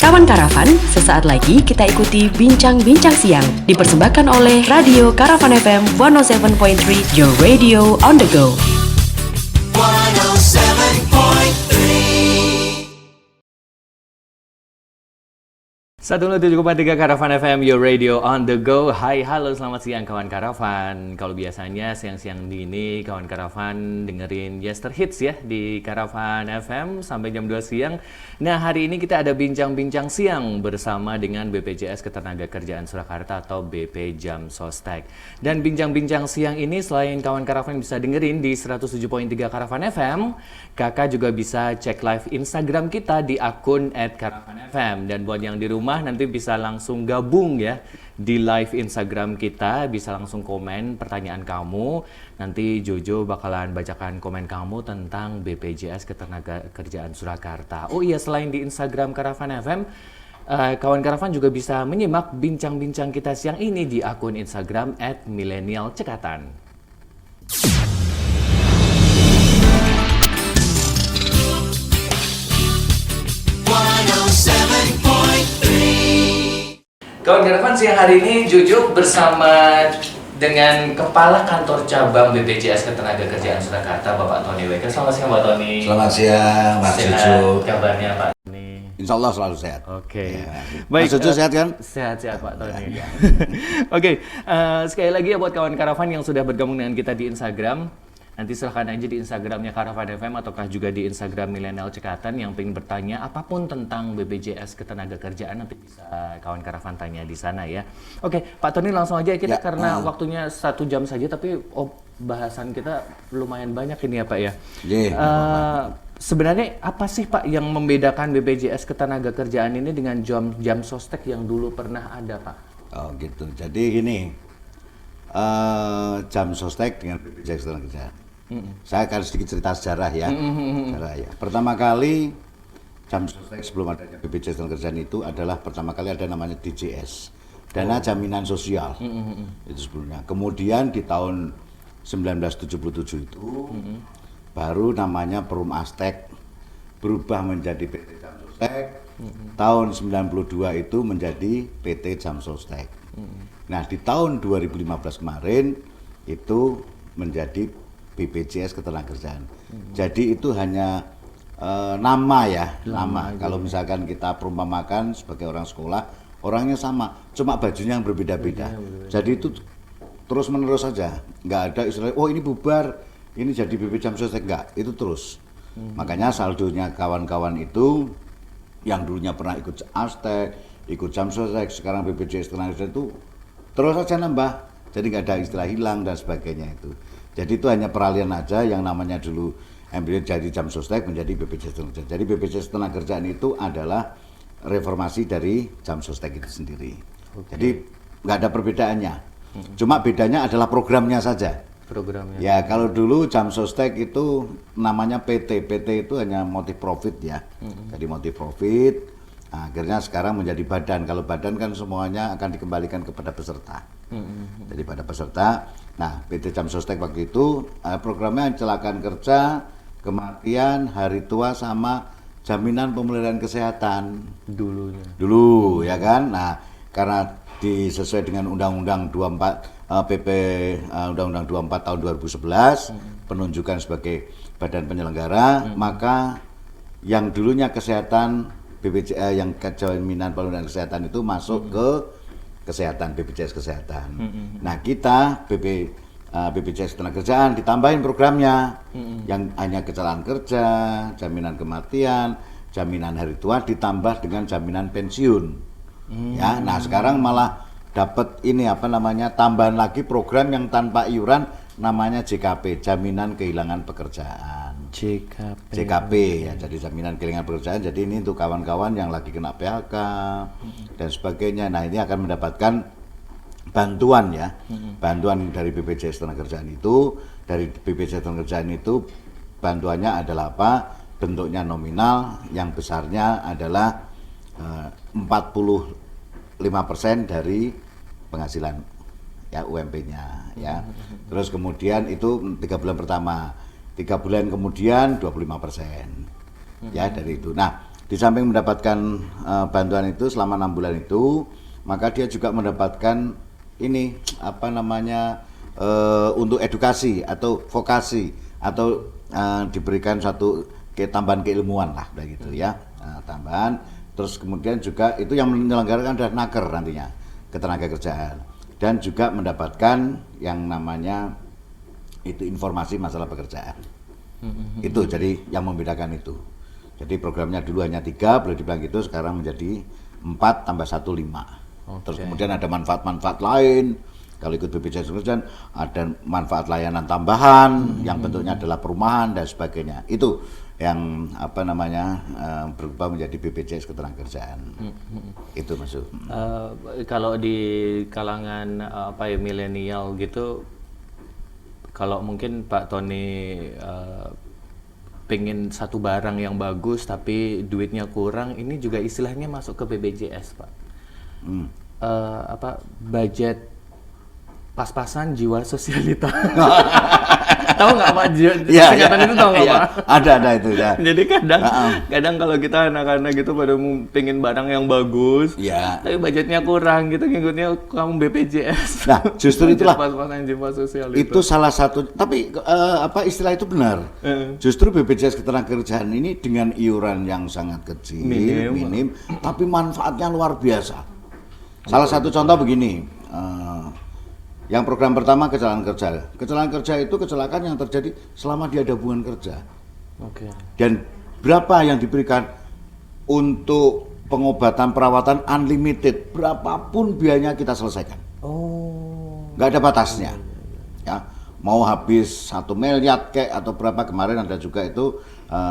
Kawan Karavan, sesaat lagi kita ikuti Bincang-Bincang Siang dipersembahkan oleh Radio Karavan FM 107.3, your radio on the go. 107,3 Karavan FM, your radio on the go. Hai, halo, selamat siang kawan Karavan. Kalau biasanya siang-siang ini kawan Karavan dengerin Yester Hits ya di Karavan FM sampai jam 2 siang. Nah, hari ini kita ada bincang-bincang siang bersama dengan BPJS Ketenagakerjaan Surakarta atau BP Jam Sostek. Dan bincang-bincang siang ini selain kawan Karavan bisa dengerin di 107.3 Karavan FM, kakak juga bisa cek live Instagram kita di akun @karavanfm. Dan buat yang di rumah nanti bisa langsung gabung ya di live Instagram kita, bisa langsung komen pertanyaan kamu. Nanti Jojo bakalan bacakan komen kamu tentang BPJS Ketenagakerjaan Surakarta. Oh iya, selain di Instagram Karavan FM, kawan Karavan juga bisa menyimak bincang-bincang kita siang ini di akun Instagram @milenialcekatan. Kawan Karavan, siang hari ini Jojo bersama dengan Kepala Kantor Cabang BPJS Ketenagakerjaan Surakarta, Bapak Tony Weka. Selamat siang, Pak Tony. Selamat siang, Mas Jojo. Sehat kabarnya, Pak Tony? Insya Allah selalu sehat. Oke. Ya. Baik, Mas Jojo sehat kan? Sehat-sehat, Pak Tony. Oke, sekali lagi ya buat kawan Karavan yang sudah bergabung dengan kita di Instagram. Nanti silahkan aja di Instagramnya Karavan FM ataukah juga di Instagram Milenial Cekatan yang pengen bertanya apapun tentang BPJS Ketenagakerjaan, nanti bisa kawan Karavan tanya di sana ya. Oke, Pak Tony langsung aja kita karena waktunya 1 jam saja tapi bahasan kita lumayan banyak ini ya Pak ya. Sebenarnya apa sih Pak yang membedakan BPJS Ketenagakerjaan ini dengan jam sostek yang dulu pernah ada Pak? Oh gitu, jadi gini, jam sostek dengan BPJS Ketenagakerjaan. Saya akan sedikit cerita sejarah ya. Sejarah ya. Pertama kali jam sostek sebelum adanya BPJS Ketenagakerjaan itu adalah pertama kali ada namanya DJS, Dana Jaminan Sosial. Itu sebelumnya. Kemudian di tahun 1977 itu baru namanya Perum Astek berubah menjadi PT Jam Sostek. Tahun 92 itu menjadi PT Jam Sostek. Nah, di tahun 2015 kemarin itu menjadi BPJS Ketenagakerjaan. Jadi itu hanya nama ya, nama. Kalau misalkan kita perumpamakan sebagai orang sekolah, orangnya sama, cuma bajunya yang berbeda-beda. Jadi itu terus menerus saja, nggak ada istilah, oh ini bubar, ini jadi BP Jam Sostek, enggak, itu terus. Makanya saldonya kawan-kawan itu yang dulunya pernah ikut Astek, ikut Jam Sostek, sekarang BPJS Ketenagakerjaan itu terus saja nambah, jadi nggak ada istilah hilang dan sebagainya itu. Jadi itu hanya peralihan aja, yang namanya dulu embryo jadi Jam Sostek menjadi BPJS Ketenagakerjaan. Jadi BPJS Ketenagakerjaan itu adalah reformasi dari Jam Sostek itu sendiri. Jadi nggak ada perbedaannya, cuma bedanya adalah programnya saja. Programnya. Ya kalau dulu Jam Sostek itu namanya PT itu hanya motif profit ya. Jadi motif profit. Nah, akhirnya sekarang menjadi badan. Kalau badan kan semuanya akan dikembalikan kepada peserta. Jadi pada peserta. Nah, PT Jam Sostek waktu itu programnya kecelakaan kerja, kematian, hari tua sama jaminan pemeliharaan kesehatan. Dulu ya kan. Nah, karena sesuai dengan Undang-Undang 24 Undang-Undang 24 tahun 2011 penunjukan sebagai badan penyelenggara, maka yang dulunya kesehatan BPJS yang jaminan pemeliharaan kesehatan itu masuk ke kesehatan, BPJS Kesehatan. Nah kita BPJS Ketenagakerjaan ditambahin programnya yang hanya kecelakaan kerja, jaminan kematian, jaminan hari tua ditambah dengan jaminan pensiun. Ya, nah sekarang malah dapat ini tambahan lagi program yang tanpa iuran namanya JKP, Jaminan Kehilangan Pekerjaan. JKP ya, jadi jaminan kehilangan pekerjaan. Jadi ini untuk kawan-kawan yang lagi kena PHK dan sebagainya. Nah, ini akan mendapatkan bantuan ya. Bantuan dari BPJS Ketenagakerjaan itu, dari BPJS Ketenagakerjaan itu bantuannya adalah apa? Bentuknya nominal, yang besarnya adalah 45% dari penghasilan ya UMP-nya ya. Terus kemudian itu 3 bulan pertama. 3 bulan kemudian 25% ya dari itu. Nah, Di samping mendapatkan bantuan itu selama 6 bulan itu, maka dia juga mendapatkan ini apa namanya untuk edukasi atau vokasi atau diberikan satu tambahan keilmuan lah begitu ya. Tambahan, terus kemudian juga itu yang menyelenggarakan adalah Naker nantinya, ketenagakerjaan, dan juga mendapatkan yang namanya itu informasi masalah pekerjaan. Itu jadi yang membedakan itu. Jadi programnya dulu hanya 3, boleh dibilang gitu, sekarang menjadi 4 tambah 1 5. Terus kemudian ada manfaat-manfaat lain. Kalau ikut BPJS Kesehatan ada manfaat layanan tambahan yang bentuknya adalah perumahan dan sebagainya. Itu yang apa namanya berubah menjadi BPJS Ketenagakerjaan. Itu masuk. Kalau di kalangan apa ya milenial gitu, kalau mungkin Pak Tony pengen satu barang yang bagus tapi duitnya kurang, ini juga istilahnya masuk ke BPJS, Pak. Apa budget pas-pasan jiwa sosialita. Tahu nggak Pak? Singkatan itu tahu nggak Pak? Ada itu ya. Jadi kadang kalau kita anak-anak gitu pada pengen barang yang bagus, tapi budgetnya kurang gitu, ngikutnya kamu BPJS. Nah, justru itulah pas-pasan jiwa sosialita. itu salah satu. Tapi apa istilah itu benar. Justru BPJS Ketenagakerjaan ini dengan iuran yang sangat kecil, minim, tapi manfaatnya luar biasa. Salah satu contoh begini. Yang program pertama kecelakaan kerja. Kecelakaan kerja itu kecelakaan yang terjadi selama dia ada hubungan kerja. Dan berapa yang diberikan untuk pengobatan perawatan unlimited, berapapun biayanya kita selesaikan. Nggak ada batasnya. Ya, mau habis 1 miliar kek atau berapa, kemarin ada juga itu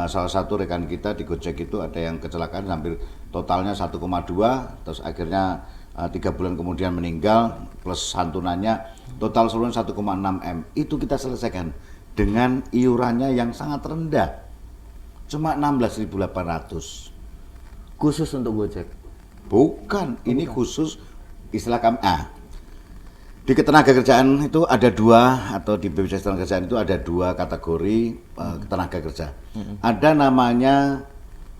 salah satu rekan kita di Gojek itu ada yang kecelakaan hampir totalnya 1,2, terus akhirnya 3 bulan kemudian meninggal plus santunannya, total seluruhnya 1,6 M. Itu kita selesaikan dengan iurannya yang sangat rendah, cuma 16.800. Khusus untuk Gojek? Bukan, ini khusus istilah kami. Di ketenagakerjaan itu ada 2, atau di BPJS Ketenagakerjaan itu ada 2 kategori tenaga kerja. Ada namanya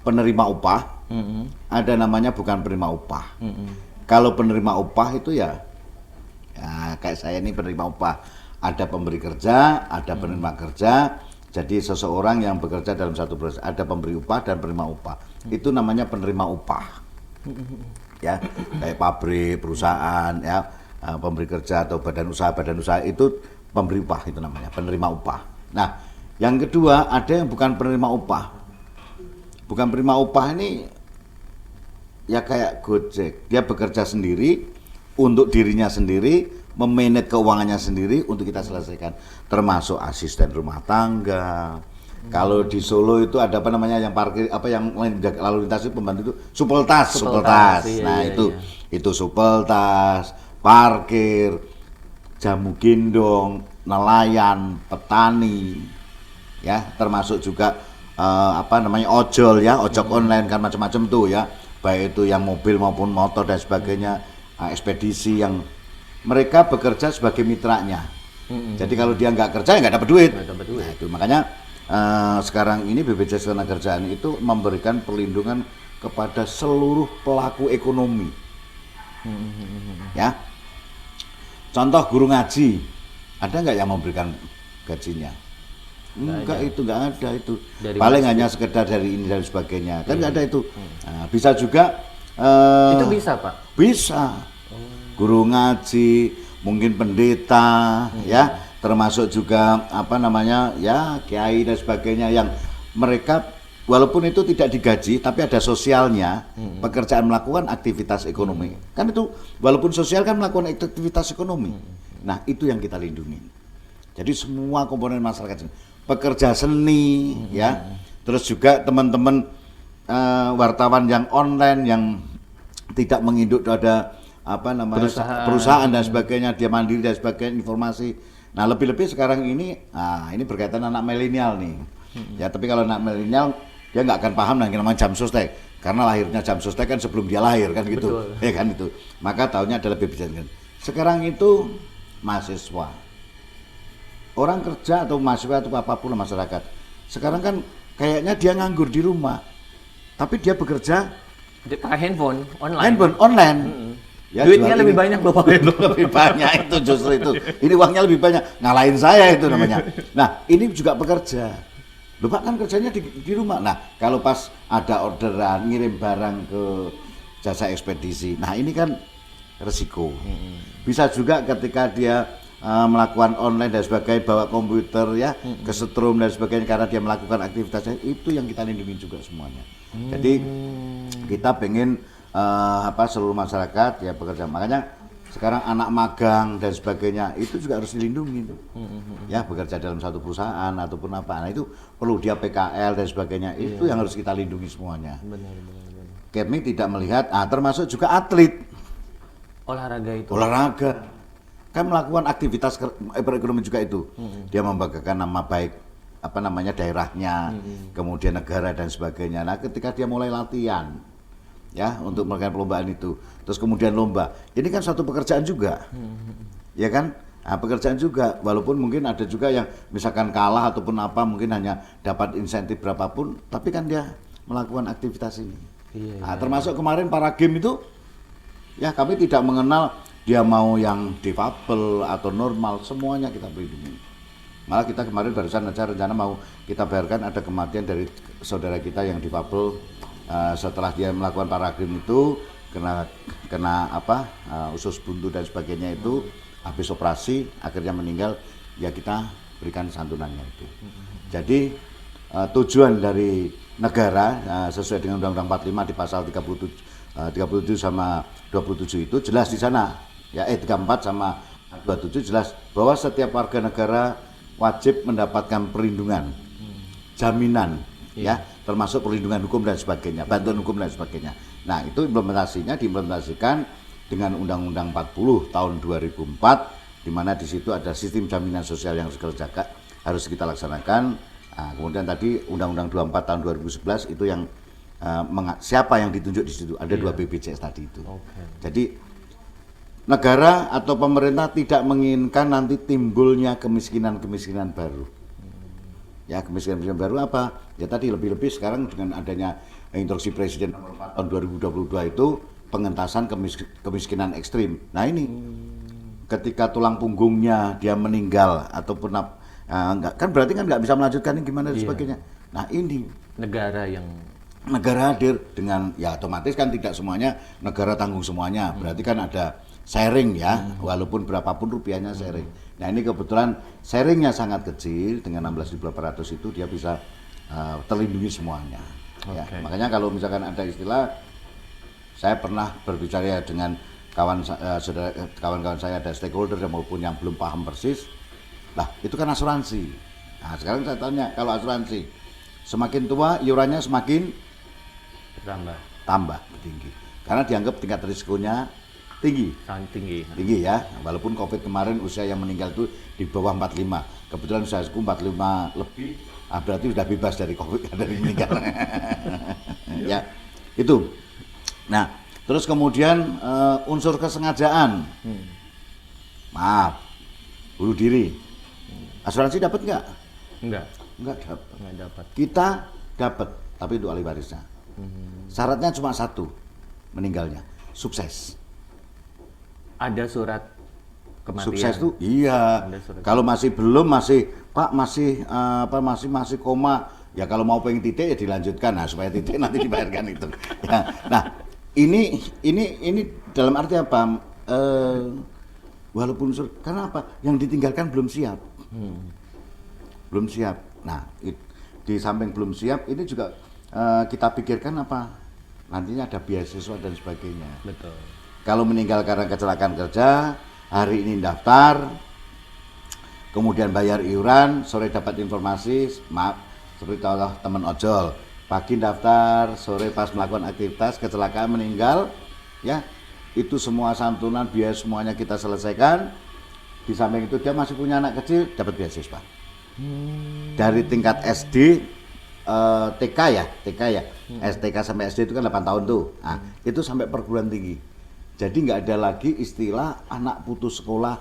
penerima upah, ada namanya bukan penerima upah. Kalau penerima upah itu ya kayak saya ini penerima upah. Ada pemberi kerja, ada penerima kerja. Jadi seseorang yang bekerja dalam satu proses, ada pemberi upah dan penerima upah. Itu namanya penerima upah. Ya, kayak pabrik, perusahaan, ya, pemberi kerja atau badan usaha itu pemberi upah, itu namanya penerima upah. Nah, yang kedua ada yang bukan penerima upah. Bukan penerima upah ini ya kayak Gojek, dia bekerja sendiri untuk dirinya sendiri, memanage keuangannya sendiri untuk kita selesaikan, termasuk asisten rumah tangga. Kalau di Solo itu ada apa namanya yang parkir, apa yang lalu lintas itu pembantu itu supeltas. Nah, itu supeltas, parkir, jamu gendong, nelayan, petani, ya, termasuk juga apa namanya ojol ya, ojek online kan macam-macam tuh ya. Baik itu yang mobil maupun motor dan sebagainya, ekspedisi yang mereka bekerja sebagai mitranya. Jadi kalau dia nggak kerja ya nggak dapat duit. Nah, itu makanya sekarang ini BPJS Ketenagakerjaan itu memberikan perlindungan kepada seluruh pelaku ekonomi. Ya, contoh guru ngaji, ada nggak yang memberikan gajinya? Enggak, itu nggak ada itu. Paling hanya sekedar dari ini dan sebagainya. Kan nggak ada itu. Nah, bisa juga. Itu bisa Pak? Bisa. Guru ngaji, mungkin pendeta, ya, termasuk juga apa namanya, ya, kiai dan sebagainya yang mereka walaupun itu tidak digaji, tapi ada sosialnya, pekerjaan melakukan aktivitas ekonomi. Kan itu walaupun sosial kan melakukan aktivitas ekonomi. Nah, itu yang kita lindungi. Jadi semua komponen masyarakat, pekerja seni, ya, terus juga teman-teman wartawan yang online yang tidak menginduk ada apa namanya perusahaan dan sebagainya, dia mandiri dan sebagainya, informasi. Nah, lebih-lebih sekarang ini, ini berkaitan anak milenial nih, ya. Tapi kalau anak milenial dia nggak akan paham yang namanya jam sostek, karena lahirnya jam sostek kan sebelum dia lahir kan gitu, ya kan itu. Maka tahunnya adalah BPJS. Sekarang itu mahasiswa, orang kerja atau mahasiswa atau apapun masyarakat, sekarang kan kayaknya dia nganggur di rumah. tapi dia bekerja Pakai handphone online. Ya, duitnya jual lebih ini. banyak loh Pak. Lebih banyak itu justru itu. Ini uangnya lebih banyak, ngalahin saya itu namanya. Nah, ini juga bekerja. Loh Pak, kan kerjanya di rumah. Nah, kalau pas ada orderan ngirim barang ke jasa ekspedisi. Nah, ini kan resiko. Bisa juga ketika dia melakukan online dan sebagainya, bawa komputer ya, kesetrum dan sebagainya karena dia melakukan aktivitasnya, itu yang kita lindungi juga semuanya. Jadi kita pengen seluruh masyarakat ya bekerja. Makanya sekarang anak magang dan sebagainya itu juga harus dilindungi. Ya, bekerja dalam satu perusahaan ataupun apa. Nah, itu perlu dia PKL dan sebagainya. Itu yang harus kita lindungi semuanya. Benar. Kami tidak melihat, termasuk juga atlet. Olahraga itu. Olahraga. Kan melakukan aktivitas berekonomi juga itu. Dia membanggakan nama baik daerahnya, kemudian negara dan sebagainya. Nah, ketika dia mulai latihan ya untuk melakukan perlombaan itu, terus kemudian lomba, ini kan suatu pekerjaan juga, ya kan? Nah, pekerjaan juga, walaupun mungkin ada juga yang misalkan kalah ataupun apa, mungkin hanya dapat insentif berapapun, tapi kan dia melakukan aktivitas ini. Termasuk kemarin para game itu, ya kami tidak mengenal dia mau yang difabel atau normal, semuanya kita pelindungi. Malah kita kemarin barusan aja rencana mau kita bayarkan ada kematian dari saudara kita yang difabel. Setelah dia melakukan paragrim itu kena usus buntu dan sebagainya itu, habis operasi akhirnya meninggal, ya kita berikan santunannya itu. Jadi tujuan dari negara sesuai dengan Undang-Undang 45 di pasal 37 sama 27 itu jelas di sana ya, 34 sama 27 jelas bahwa setiap warga negara wajib mendapatkan perlindungan, jaminan ya, termasuk perlindungan hukum dan sebagainya, bantuan hukum dan sebagainya. Nah, itu diimplementasikan dengan Undang-Undang 40 tahun 2004, di mana di situ ada sistem jaminan sosial yang harus kita laksanakan. Nah, kemudian tadi Undang-Undang 24 tahun 2011 itu yang siapa yang ditunjuk di situ, ada dua BPJS tadi itu. Jadi negara atau pemerintah tidak menginginkan nanti timbulnya kemiskinan baru. Ya, kemiskinan baru apa? Ya tadi lebih-lebih sekarang dengan adanya instruksi Presiden nomor 4 tahun 2022 itu pengentasan kemiskinan ekstrim. Nah ini ketika tulang punggungnya dia meninggal ataupun kan berarti kan nggak bisa melanjutkan ini gimana dan sebagainya. Nah ini negara hadir dengan ya otomatis kan tidak semuanya negara tanggung semuanya. Berarti kan ada sharing ya, walaupun berapapun rupiahnya sharing. Nah ini kebetulan sharingnya sangat kecil dengan 16.800 itu dia bisa terlindungi semuanya. Ya, makanya kalau misalkan ada istilah, saya pernah berbicara dengan kawan-kawan saya ada stakeholder maupun yang belum paham persis, lah itu kan asuransi. Nah sekarang saya tanya, kalau asuransi semakin tua iurannya semakin tambah tinggi, karena dianggap tingkat risikonya tinggi ya, walaupun COVID kemarin usia yang meninggal itu di bawah 45, kebetulan usiaku 45 lebih, berarti sudah bebas dari COVID, dari meninggal. Ya itu. Nah terus kemudian unsur kesengajaan, maaf, bunuh diri, asuransi dapat nggak? Nggak dapat. Kita dapat, tapi untuk ahli warisnya. Syaratnya cuma satu, meninggalnya sukses. Ada surat kematian. Sukses tuh iya. Kalau masih belum, masih koma, ya kalau mau pengen titik ya dilanjutkan, nah supaya titik nanti dibayarkan itu. Ya. Nah ini dalam arti apa? Walaupun karena apa? Yang ditinggalkan belum siap. Belum siap. Nah di samping belum siap ini juga kita pikirkan apa? Nantinya ada beasiswa dan sebagainya. Betul. Kalau meninggal karena kecelakaan kerja, hari ini daftar, kemudian bayar iuran, sore dapat informasi, maaf, seperti teman ojol, pagi daftar, sore pas melakukan aktivitas, kecelakaan meninggal, ya itu semua santunan, biaya semuanya kita selesaikan. Di samping itu dia masih punya anak kecil, dapat beasiswa. Dari tingkat SD, TK ya, STK sampai SD itu kan 8 tahun tuh, nah, itu sampai perguruan tinggi. Jadi nggak ada lagi istilah anak putus sekolah,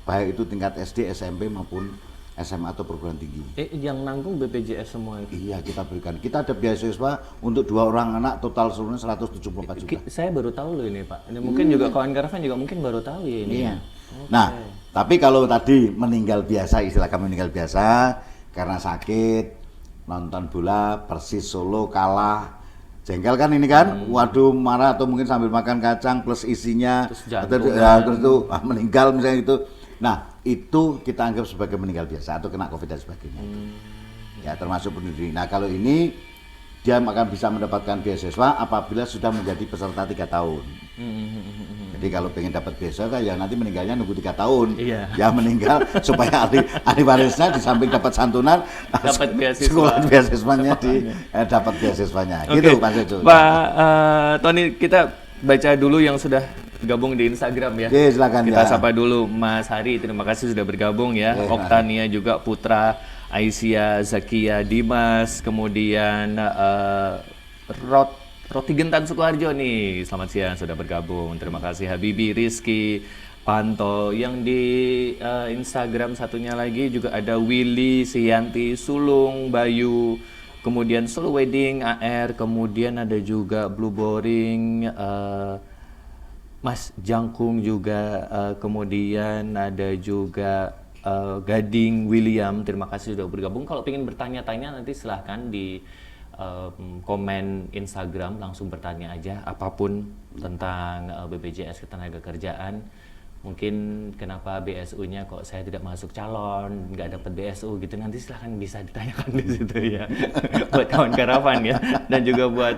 baik itu tingkat SD, SMP maupun SMA atau perguruan tinggi. Yang nanggung BPJS semua itu? Iya, kita berikan. Kita ada beasiswa untuk 2 orang anak, total seluruhnya 174 juta. Saya baru tahu loh ini Pak. Ini mungkin juga kawan karavan juga mungkin baru tahu ya ini. Iya. Okay. Nah, tapi kalau tadi meninggal biasa, istilah kami meninggal biasa karena sakit, nonton bola, Persis Solo kalah, jengkel kan ini kan, waduh marah atau mungkin sambil makan kacang plus isinya, terus itu meninggal misalnya itu. Nah, itu kita anggap sebagai meninggal biasa atau kena COVID dan sebagainya. Ya, termasuk bunuh diri. Nah, kalau ini dia akan bisa mendapatkan beasiswa apabila sudah menjadi peserta 3 tahun. Jadi kalau pengen dapat beasiswa ya nanti meninggalnya nunggu 3 tahun. Iya. Ya meninggal supaya ahli warisnya di samping dapat santunan, dapat beasiswa. Sekolah beasiswanya dapat beasiswanya. Okay. Gitu Pak Sejo. Pak Tony, kita baca dulu yang sudah gabung di Instagram ya. Oke, silakan kita ya. sapa dulu Mas Hari, terima kasih sudah bergabung ya. Oktania juga Putra, Aisyah, Zakia, Dimas, kemudian Roti Gentan Sukoharjo nih, selamat siang sudah bergabung. Terima kasih Habibi, Rizky, Panto. Yang di Instagram satunya lagi juga ada Willy, Sianti, Sulung, Bayu, kemudian Solo Wedding, AR, kemudian ada juga Blue Boring, Mas Jangkung juga, kemudian ada juga Gading William, terima kasih sudah bergabung. Kalau ingin bertanya-tanya nanti silahkan di komen Instagram, langsung bertanya aja apapun tentang BPJS Ketenagakerjaan. Mungkin kenapa BSU-nya kok saya tidak masuk calon, nggak dapat BSU gitu, nanti silahkan bisa ditanyakan di situ ya. Buat kawan karavan ya, dan juga buat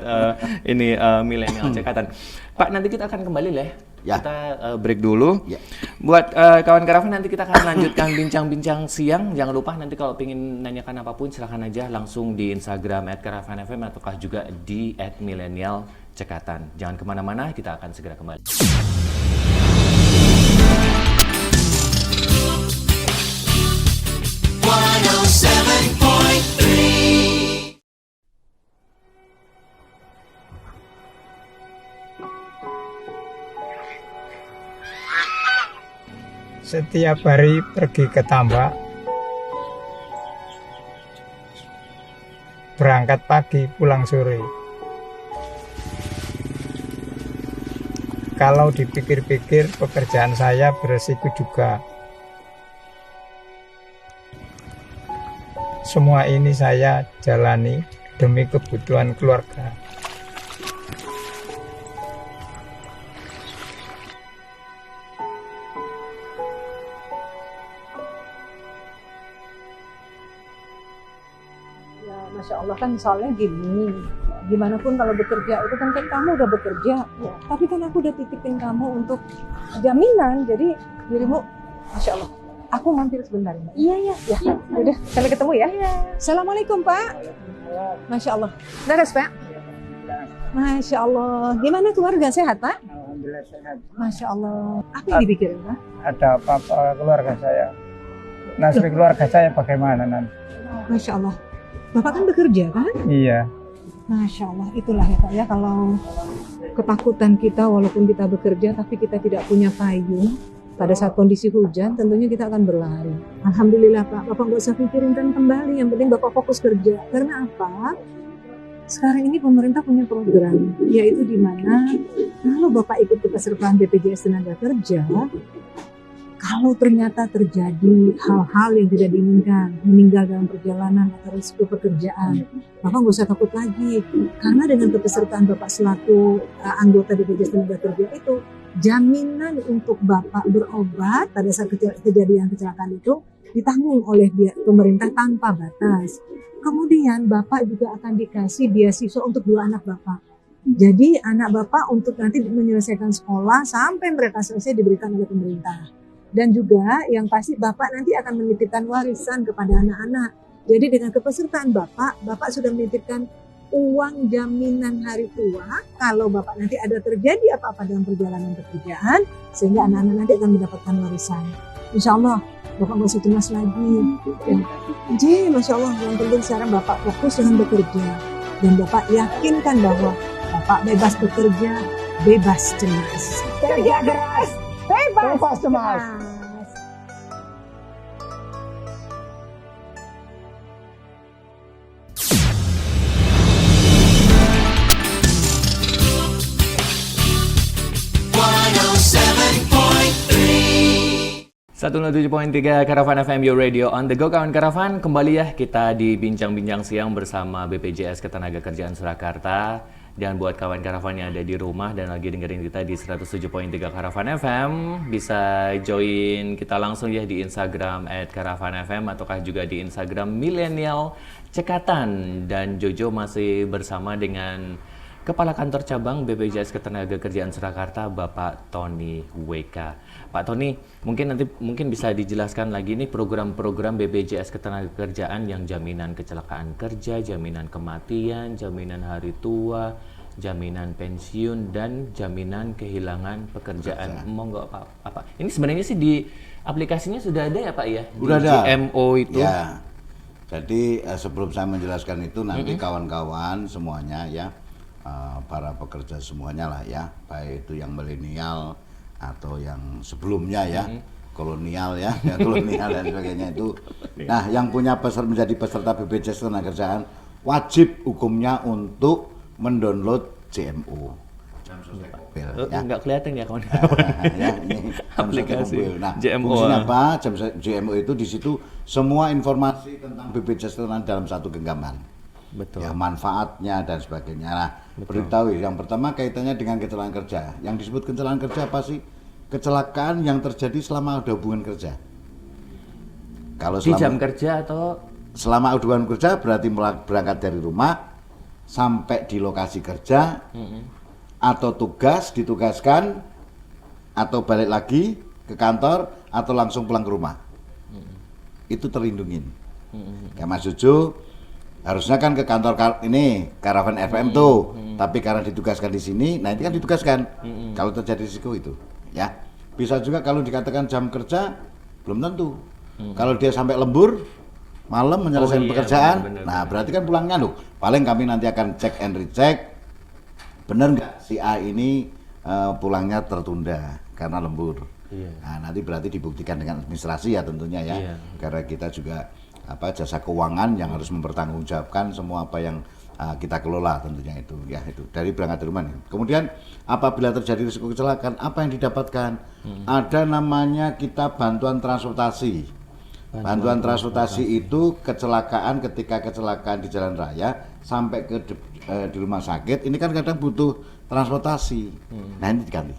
ini milenial cekatan. Pak, nanti kita akan kembali lah. Ya. Kita break dulu. Ya. Buat kawan karavan nanti kita akan lanjutkan bincang-bincang siang. Jangan lupa nanti kalau ingin nanyakan apapun silahkan aja langsung di Instagram @karavanfm ataukah juga di @milenialcekatan. Jangan kemana-mana, kita akan segera kembali. Setiap hari pergi ke tambak, berangkat pagi pulang sore. Kalau dipikir-pikir pekerjaan saya beresiko juga. Semua ini saya jalani demi kebutuhan keluarga. Ya, Masya Allah kan misalnya gini, gimana pun kalau bekerja itu kan kamu udah bekerja, ya. Tapi kan aku udah titipin kamu untuk jaminan, jadi dirimu, Masya Allah. Aku mampir sebentar. Iya. Udah, sampai ketemu ya. Iya. Assalamualaikum Pak. Masya Allah. Beres Pak. Masya Allah. Gimana keluarga sehat Pak? Alhamdulillah sehat. Masya Allah. Apa yang dipikirin Pak? Ada apa-apa keluarga saya. Nasib keluarga saya bagaimana nanti? Masya Allah. Bapak kan bekerja kan? Iya. Masya Allah. Itulah ya Pak ya, kalau ketakutan kita walaupun kita bekerja tapi kita tidak punya payung. Pada saat kondisi hujan, tentunya kita akan berlari. Alhamdulillah Pak, Bapak nggak usah pikirin kan kembali. Yang penting Bapak fokus kerja. Karena apa? Sekarang ini pemerintah punya program, yaitu di mana kalau Bapak ikut kepesertaan BPJS Tenaga Kerja, kalau ternyata terjadi hal-hal yang tidak diinginkan, meninggal dalam perjalanan atau risiko pekerjaan, Bapak nggak usah takut lagi. Karena dengan kepesertaan Bapak selaku anggota BPJS Tenaga Kerja itu, jaminan untuk Bapak berobat pada saat kejadian kecelakaan itu ditanggung oleh pemerintah tanpa batas. Kemudian Bapak juga akan dikasih beasiswa untuk 2 anak Bapak. Jadi anak Bapak untuk nanti menyelesaikan sekolah sampai mereka selesai diberikan oleh pemerintah. Dan juga yang pasti Bapak nanti akan menitipkan warisan kepada anak-anak. Jadi dengan kepesertaan Bapak sudah menitipkan uang jaminan hari tua kalau Bapak nanti ada terjadi apa-apa dalam perjalanan pekerjaan, sehingga anak-anak nanti akan mendapatkan warisan. Insya Allah Bapak nggak usah cemas lagi. Ya. Masya Allah, yang penting sekarang Bapak fokus dengan bekerja dan Bapak yakinkan bahwa Bapak bebas bekerja, bebas cemas. Kerja keras, bebas cemas. 107.3 Karavan FM, your radio on the go. Kawan Karavan, kembali ya kita di bincang-bincang siang bersama BPJS Ketenagakerjaan Surakarta. Dan buat kawan Karavan yang ada di rumah dan lagi dengerin kita di 107.3 Karavan FM, bisa join kita langsung ya di Instagram @karavanfm ataukah juga di Instagram Milenial Cekatan. Dan Jojo masih bersama dengan Kepala Kantor Cabang BPJS Ketenagakerjaan Surakarta, Bapak Tony WK. Pak Tony, mungkin bisa dijelaskan lagi nih program-program BPJS Ketenagakerjaan yang jaminan kecelakaan kerja, jaminan kematian, jaminan hari tua, jaminan pensiun, dan jaminan kehilangan pekerjaan. Monggo Pak. Ini sebenarnya sih di aplikasinya sudah ada ya Pak ya? Sudah ada. GMO itu. Ya. Jadi sebelum saya menjelaskan itu nanti kawan-kawan semuanya ya, para pekerja semuanya lah ya, baik itu yang milenial atau yang sebelumnya ya, kolonial ya, kolonial dan sebagainya itu. Nah, yang punya menjadi peserta BPJS Ketenagakerjaan wajib hukumnya untuk mendownload GMO. Ya. Nggak kelihatan ya kawan. Ya, ini aplikasi nah, GMO. Fungsinya apa? GMO itu di situ semua informasi tentang BPJS Ketenagakerjaan dalam satu genggaman. Betul. Ya, manfaatnya dan sebagainya. Nah, beritahu yang pertama kaitannya dengan kecelakaan kerja. Yang disebut kecelakaan kerja apa sih? Kecelakaan yang terjadi selama ada hubungan kerja. Kalau di jam kerja atau selama ada hubungan kerja berarti berangkat dari rumah sampai di lokasi kerja, atau ditugaskan, atau balik lagi ke kantor, atau langsung pulang ke rumah. Itu terlindungin. Ya Mas Jojo, harusnya kan ke kantor ini Karavan FM tuh, tapi karena ditugaskan di sini, nah itu kan ditugaskan. Kalau terjadi risiko itu, ya bisa juga kalau dikatakan jam kerja belum tentu. Kalau dia sampai lembur malam menyelesaikan pekerjaan, bener. Berarti kan pulangnya loh. Paling kami nanti akan cek and recheck, bener nggak si A ini pulangnya tertunda karena lembur. Nah nanti berarti dibuktikan dengan administrasi ya tentunya ya, karena kita juga jasa keuangan yang harus mempertanggungjawabkan semua apa yang kita kelola tentunya itu ya, itu dari berangkat dari rumah nih. Kemudian apabila terjadi risiko kecelakaan, apa yang didapatkan? Ada namanya kita bantuan transportasi. Bantuan transportasi itu kecelakaan, ketika kecelakaan di jalan raya sampai di rumah sakit, ini kan kadang butuh transportasi. Nah ini diganti,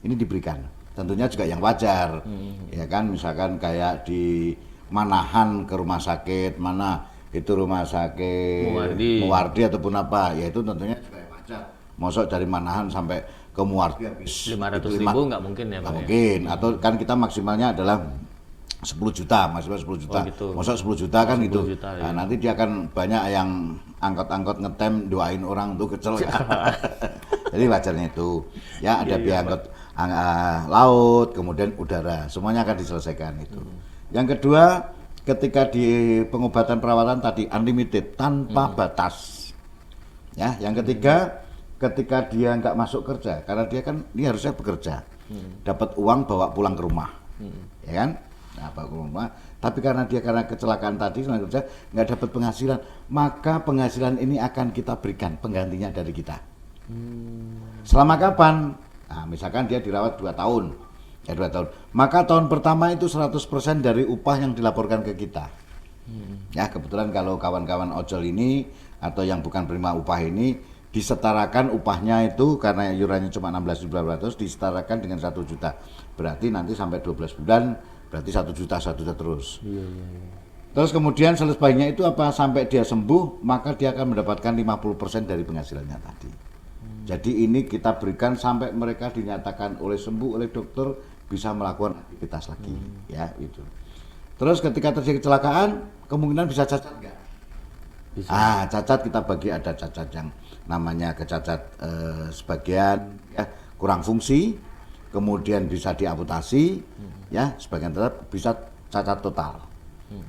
ini diberikan. Tentunya juga yang wajar, ya kan, misalkan kayak di Manahan ke rumah sakit, mana itu rumah sakit Muwardi ataupun apa, ya itu tentunya juga wajar. Mosok dari Manahan sampai ke Muwardi habis 500.000 nggak mungkin ya Pak? Nggak mungkin, atau kan kita maksimalnya adalah 10 juta, maksimal 10 juta. Oh, gitu. Mosok 10 juta kan 10 itu. Juta, nah, nanti dia akan banyak yang angkot-angkot ngetem doain orang untuk kecelakaan. Jadi wajarnya itu. Ya ada biaya angkot laut, kemudian udara, semuanya akan diselesaikan itu. Yang kedua, ketika di pengobatan perawatan tadi unlimited tanpa batas. Ya, yang ketiga, ketika dia nggak masuk kerja, karena dia harusnya bekerja, dapat uang bawa pulang ke rumah, ya kan? Nah, bawa ke rumah. Tapi karena kecelakaan tadi selama kerja nggak dapat penghasilan, maka penghasilan ini akan kita berikan penggantinya dari kita. Selama kapan? Nah, misalkan dia dirawat 2 tahun. Ya 2 tahun. Maka tahun pertama itu 100% dari upah yang dilaporkan ke kita. Ya kebetulan kalau kawan-kawan ojol ini atau yang bukan penerima upah ini disetarakan upahnya itu karena iurannya cuma 16.900 disetarakan dengan 1 juta. Berarti nanti sampai 12 bulan berarti 1 juta terus. Terus kemudian selesainya itu apa, sampai dia sembuh maka dia akan mendapatkan 50% dari penghasilannya tadi. Jadi ini kita berikan sampai mereka dinyatakan sembuh oleh dokter bisa melakukan aktivitas lagi, ya itu. Terus ketika terjadi kecelakaan, kemungkinan bisa cacat nggak? Bisa. Cacat kita bagi, ada cacat yang namanya kecacat sebagian ya kurang fungsi, kemudian bisa diamputasi, ya sebagian tetap bisa cacat total.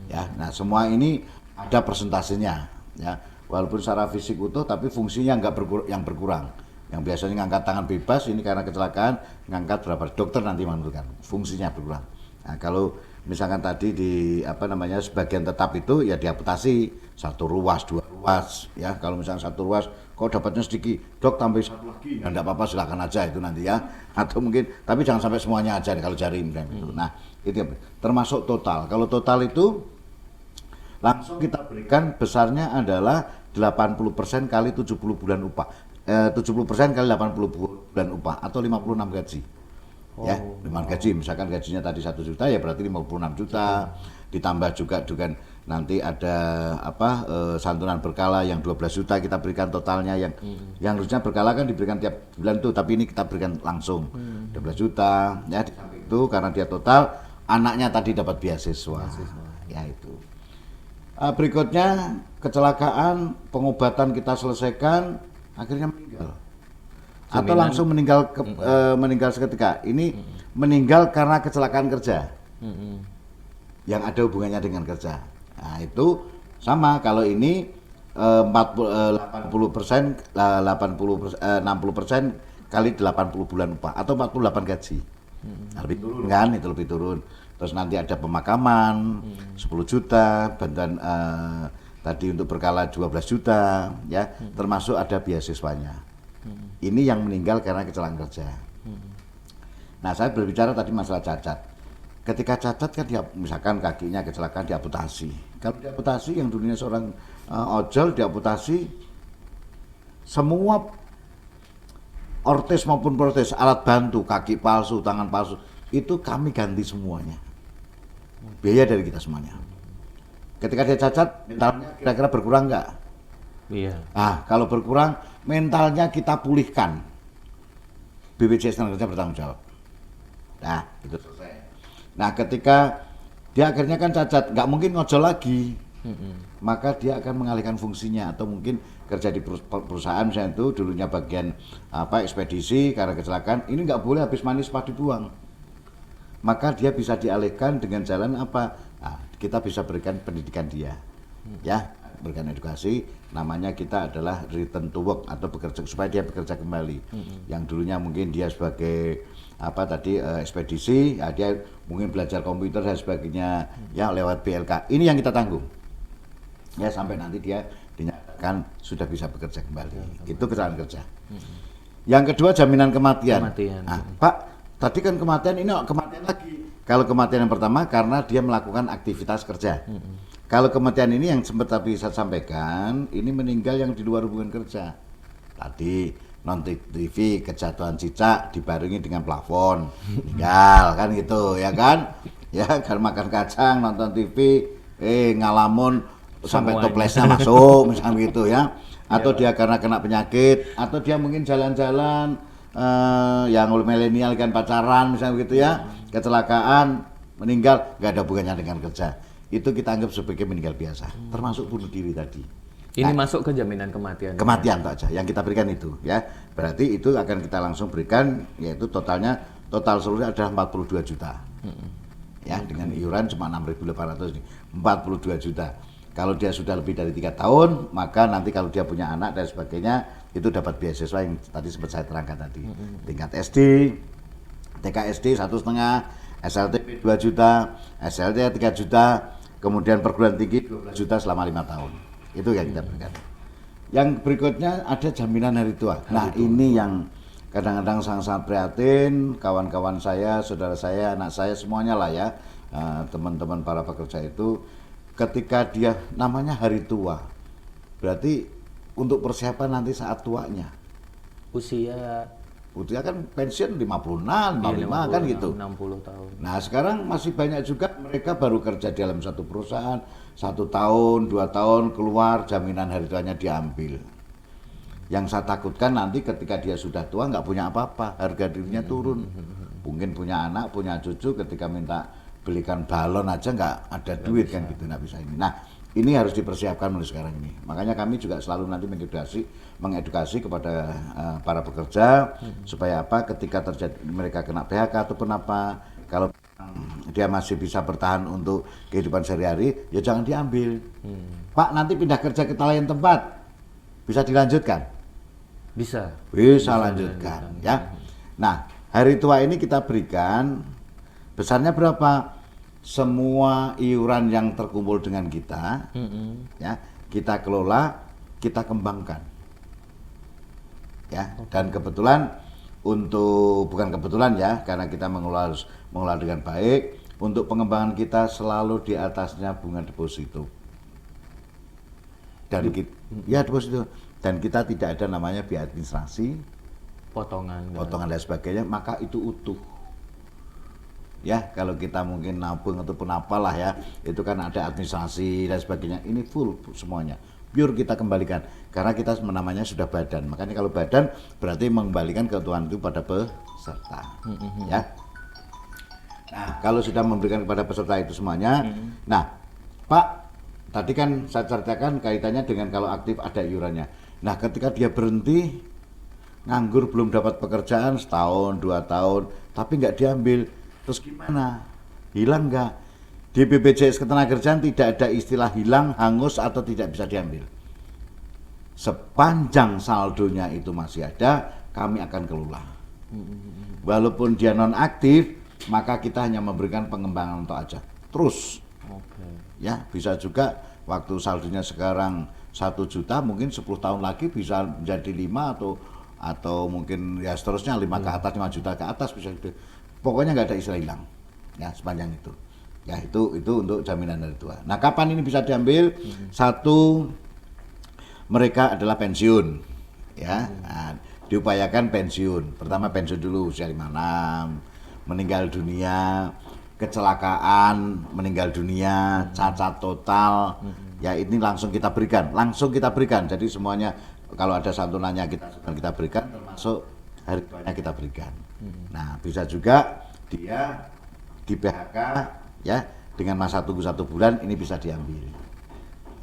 Ya, nah semua ini ada persentasenya, ya. Walaupun secara fisik utuh, tapi fungsinya yang berkurang. Yang biasanya ngangkat tangan bebas, ini karena kecelakaan ngangkat berapa, dokter nanti menentukan fungsinya berkurang. Nah, kalau misalkan tadi sebagian tetap itu ya diamputasi 1 ruas 2 ruas ruas ya. Kalau misalnya satu ruas kok dapatnya sedikit, dok tambah satu lagi, ya enggak apa-apa silakan aja itu nanti ya. Atau mungkin, tapi jangan sampai semuanya aja kalau jaring dan itu. Nah, itu termasuk total. Kalau total itu langsung kita berikan besarnya adalah 80% kali 70 bulan upah. 70% kali 80 bulan upah atau 56 gaji. Ya, 5 gaji, misalkan gajinya tadi 1 juta ya berarti 56 juta. Ditambah juga dengan nanti ada santunan berkala yang 12 juta kita berikan totalnya yang harusnya berkala kan diberikan tiap bulan tuh, tapi ini kita berikan langsung 12 juta ya. Di samping itu karena dia total anaknya tadi dapat beasiswa. Ya itu. Berikutnya kecelakaan, pengobatan kita selesaikan, akhirnya meninggal. Atau langsung meninggal seketika. Ini meninggal karena kecelakaan kerja. Yang ada hubungannya dengan kerja. Nah, itu sama kalau ini 60% kali 80 bulan upah atau 48 gaji. Nah, lebih turun kan, itu lebih turun. Terus nanti ada pemakaman 10 juta, bantuan tadi untuk berkala 12 juta ya, termasuk ada beasiswanya. Ini yang meninggal karena kecelakaan kerja. Nah, saya berbicara tadi masalah cacat. Ketika cacat kan dia misalkan kakinya kecelakaan diamputasi. Kalau diamputasi yang dulunya seorang ojol diamputasi, semua ortes maupun protes, alat bantu, kaki palsu, tangan palsu, itu kami ganti semuanya. Biaya dari kita semuanya. Ketika dia cacat, mentalnya kira-kira berkurang nggak? Iya. Ah, kalau berkurang, mentalnya kita pulihkan. BPJS Tenaga Kerja bertanggung jawab. Nah, itu selesai. Nah, ketika dia akhirnya kan cacat, nggak mungkin ngojol lagi, maka dia akan mengalihkan fungsinya atau mungkin kerja di perusahaan misalnya itu dulunya bagian ekspedisi karena kecelakaan, ini nggak boleh habis manis padi buang, maka dia bisa dialihkan dengan jalan apa? Nah, kita bisa berikan pendidikan dia, ya, berikan edukasi. Namanya kita adalah return to work atau bekerja supaya dia bekerja kembali. Yang dulunya mungkin dia sebagai ekspedisi, ya dia mungkin belajar komputer dan sebagainya ya lewat BLK. Ini yang kita tanggung. Ya sampai nanti dia dinyatakan sudah bisa bekerja kembali. Itu kecelakaan kerja. Yang kedua jaminan kematian. Nah, Pak, tadi kan kematian, ini kematian lagi. Kalau kematian yang pertama karena dia melakukan aktivitas kerja. Kalau kematian ini yang sempat tadi saya sampaikan, ini meninggal yang di luar hubungan kerja. Tadi nonton TV kejatuhan cicak dibarengi dengan plafon, meninggal kan gitu ya kan? Ya kan makan kacang nonton TV, ngalamun sampai toplesnya masuk misalnya gitu ya. Atau dia karena kena penyakit, atau dia mungkin jalan-jalan yang milenial kan pacaran misalnya gitu ya, kecelakaan, meninggal, nggak ada hubungannya dengan kerja. Itu kita anggap sebagai meninggal biasa, termasuk bunuh diri tadi. Ini masuk ke jaminan kematian. Kematian itu aja yang kita berikan itu ya. Berarti itu akan kita langsung berikan, yaitu total seluruhnya adalah 42 juta. Ya, dengan iuran cuma 6.800 nih, 42 juta. Kalau dia sudah lebih dari 3 tahun, maka nanti kalau dia punya anak dan sebagainya, itu dapat beasiswa yang tadi sempat saya terangkan tadi. Tingkat SD, TK SD 1,5, SLT 2 juta, SLT 3 juta, kemudian perguruan tinggi 12 juta selama 5 tahun. Itu yang kita berikan. Yang berikutnya ada jaminan hari tua. Nah, ini yang kadang-kadang sangat prihatin, kawan-kawan saya, saudara saya, anak saya, semuanya lah ya, teman-teman para pekerja itu, ketika dia namanya hari tua, berarti untuk persiapan nanti saat tuanya. Usia kan pensiun 56, 55 kan gitu. 60 tahun. Nah sekarang masih banyak juga mereka baru kerja di dalam satu perusahaan, 1 tahun, 2 tahun keluar, jaminan hari tuanya diambil. Yang saya takutkan nanti ketika dia sudah tua nggak punya apa-apa, harga dirinya turun. Mungkin punya anak, punya cucu, ketika minta belikan balon aja nggak ada duit kan gitu, nggak bisa ini. Nah ini harus dipersiapkan mulai sekarang ini. Makanya kami juga selalu nanti mengedukasi kepada para pekerja supaya apa, ketika terjadi mereka kena PHK ataupun apa, kalau dia masih bisa bertahan untuk kehidupan sehari-hari, ya jangan diambil. Pak, nanti pindah kerja ke lain tempat, bisa dilanjutkan? Bisa lanjutkan ya. Nah hari tua ini kita berikan besarnya berapa? Semua iuran yang terkumpul dengan kita, ya kita kelola kita kembangkan. Ya, dan kebetulan bukan kebetulan ya, karena kita mengelola dengan baik, untuk pengembangan kita selalu di atasnya bunga deposito. Dan deposito. Dan kita tidak ada namanya biaya administrasi, Potongan dan sebagainya, maka itu utuh. Ya, kalau kita mungkin nabung ataupun apalah ya, itu kan ada administrasi dan sebagainya. Ini full semuanya. Pure kita kembalikan karena kita namanya sudah badan. Makanya kalau badan berarti mengembalikan keutuhan itu pada peserta. Ya. Nah, kalau sudah memberikan kepada peserta itu semuanya, nah, Pak, tadi kan saya ceritakan kaitannya dengan kalau aktif ada iurannya. Nah, ketika dia berhenti nganggur belum dapat pekerjaan setahun, 2 tahun, tapi nggak diambil, terus gimana? Hilang nggak? Di BPJS Ketenagakerjaan tidak ada istilah hilang, hangus, atau tidak bisa diambil. Sepanjang saldonya itu masih ada, kami akan kelola. Walaupun dia non-aktif, maka kita hanya memberikan pengembangan untuk aja. Terus. Ya, bisa juga waktu saldonya sekarang 1 juta, mungkin 10 tahun lagi bisa menjadi 5 atau mungkin ya seterusnya 5 ke atas, 5 juta ke atas bisa gitu. Pokoknya nggak ada istilah hilang. Ya, sepanjang itu. Ya, itu untuk jaminan hari tua. Nah, kapan ini bisa diambil? Satu, mereka adalah pensiun. Ya, nah, diupayakan pensiun. Pertama pensiun dulu usia 56, meninggal dunia, kecelakaan, meninggal dunia, cacat total. Ya, ini langsung kita berikan. Jadi semuanya kalau ada santunannya kita berikan, termasuk hari tuanya kita berikan. Nah, bisa juga dia di PHK ya dengan masa tunggu 1 bulan ini bisa diambil.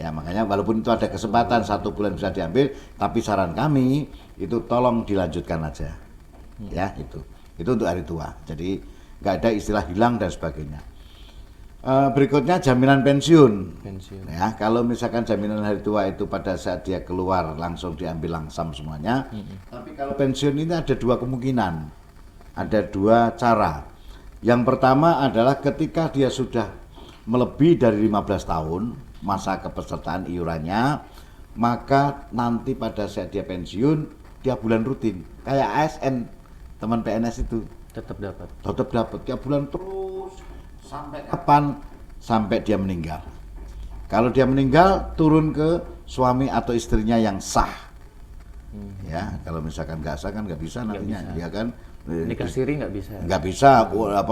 Ya, makanya walaupun itu ada kesempatan 1 bulan bisa diambil, tapi saran kami itu tolong dilanjutkan aja. Ya, itu untuk hari tua. Jadi nggak ada istilah hilang dan sebagainya. Berikutnya jaminan pensiun. Ya, kalau misalkan jaminan hari tua itu pada saat dia keluar langsung diambil langsam semuanya. Tapi kalau pensiun ini ada 2 kemungkinan, ada 2 cara. Yang pertama adalah ketika dia sudah melebihi dari 15 tahun masa kepesertaan iurannya, maka nanti pada saat dia pensiun dia bulan rutin kayak ASN, teman PNS itu tetap dapat tiap bulan terus sampai kapan? Sampai dia meninggal. Kalau dia meninggal turun ke suami atau istrinya yang sah. Ya, kalau misalkan nggak sah kan nggak bisa nantinya, dia kan nikah siri nggak bisa,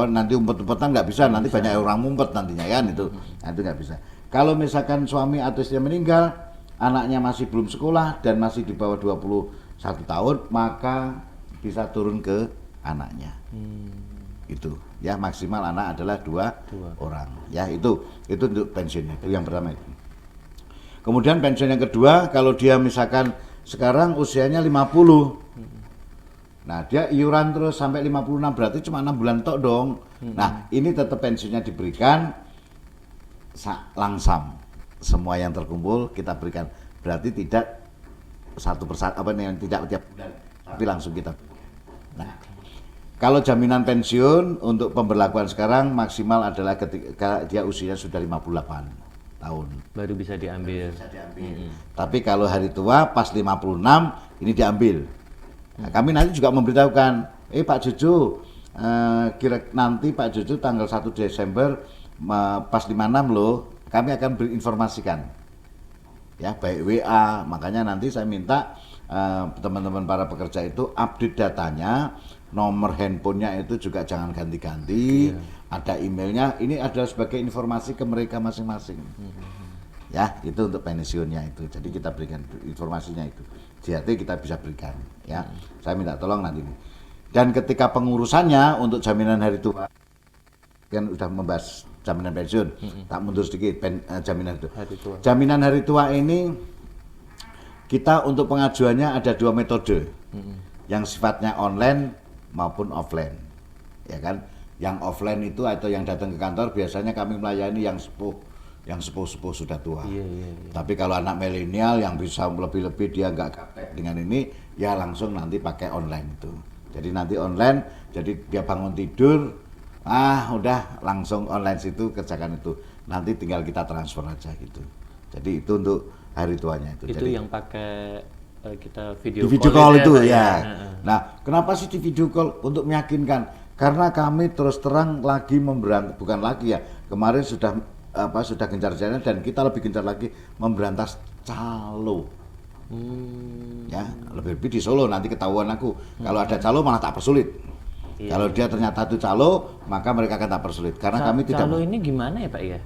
nanti umpet-umpetan nggak bisa, nanti banyak orang ngumpet nantinya kan itu, itu nggak bisa. Kalau misalkan suami atau istri meninggal, anaknya masih belum sekolah dan masih di bawah 21 tahun, maka bisa turun ke anaknya. Itu ya, maksimal anak adalah 2 orang. Ya, itu untuk pensiunnya, itu yang pertama itu. Kemudian pensiun yang kedua, kalau dia misalkan sekarang usianya 50. Nah, dia iuran terus sampai 56, berarti cuma 6 bulan tok dong. Nah, ini tetap pensiunnya diberikan langsam. Semua yang terkumpul kita berikan. Berarti tidak satu persatu tidak tiap bulan, tapi langsung kita berikan. Nah, kalau jaminan pensiun untuk pemberlakuan sekarang maksimal adalah ketika dia usianya sudah 58 tahun. Baru bisa diambil. Tapi kalau hari tua pas 56 ini diambil. Nah, kami nanti juga memberitahukan, Pak Jojo, nanti Pak Jojo tanggal 1 Desember pas 56 loh, kami akan berinformasikan. Ya, baik WA, makanya nanti saya minta teman-teman para pekerja itu update datanya, nomor handphonenya itu juga jangan ganti-ganti, ada emailnya, ini adalah sebagai informasi ke mereka masing-masing. Ya, itu untuk pensiunnya itu. Jadi kita berikan informasinya itu. Jadi kita bisa berikan. Ya, saya minta tolong nanti ini. Dan ketika pengurusannya untuk jaminan hari tua, kan sudah membahas jaminan pensiun. Tak mundur sedikit jaminan itu. Jaminan hari tua ini kita untuk pengajuannya ada 2 metode, yang sifatnya online maupun offline. Ya kan? Yang offline itu atau yang datang ke kantor biasanya kami melayani yang sepuh sudah tua. Tapi kalau anak milenial yang bisa lebih-lebih dia nggak gaptek dengan ini, ya langsung nanti pakai online itu. Jadi nanti online, jadi dia bangun tidur, udah langsung online situ kerjakan itu. Nanti tinggal kita transfer aja gitu. Jadi itu untuk hari tuanya itu. Itu Jadi, yang pakai kita di video video call itu Pak, ya. Nah, kenapa sih di video call? Untuk meyakinkan. Karena kami terus terang lagi bukan lagi ya. Kemarin sudah gencar-gencarnya dan kita lebih gencar lagi memberantas calo. Ya, lebih di Solo nanti ketahuan aku. Kalau ada calo malah tak persulit. Kalau dia ternyata itu calo, maka mereka akan tak persulit. Karena kami tidak. Calo ini gimana ya Pak ya?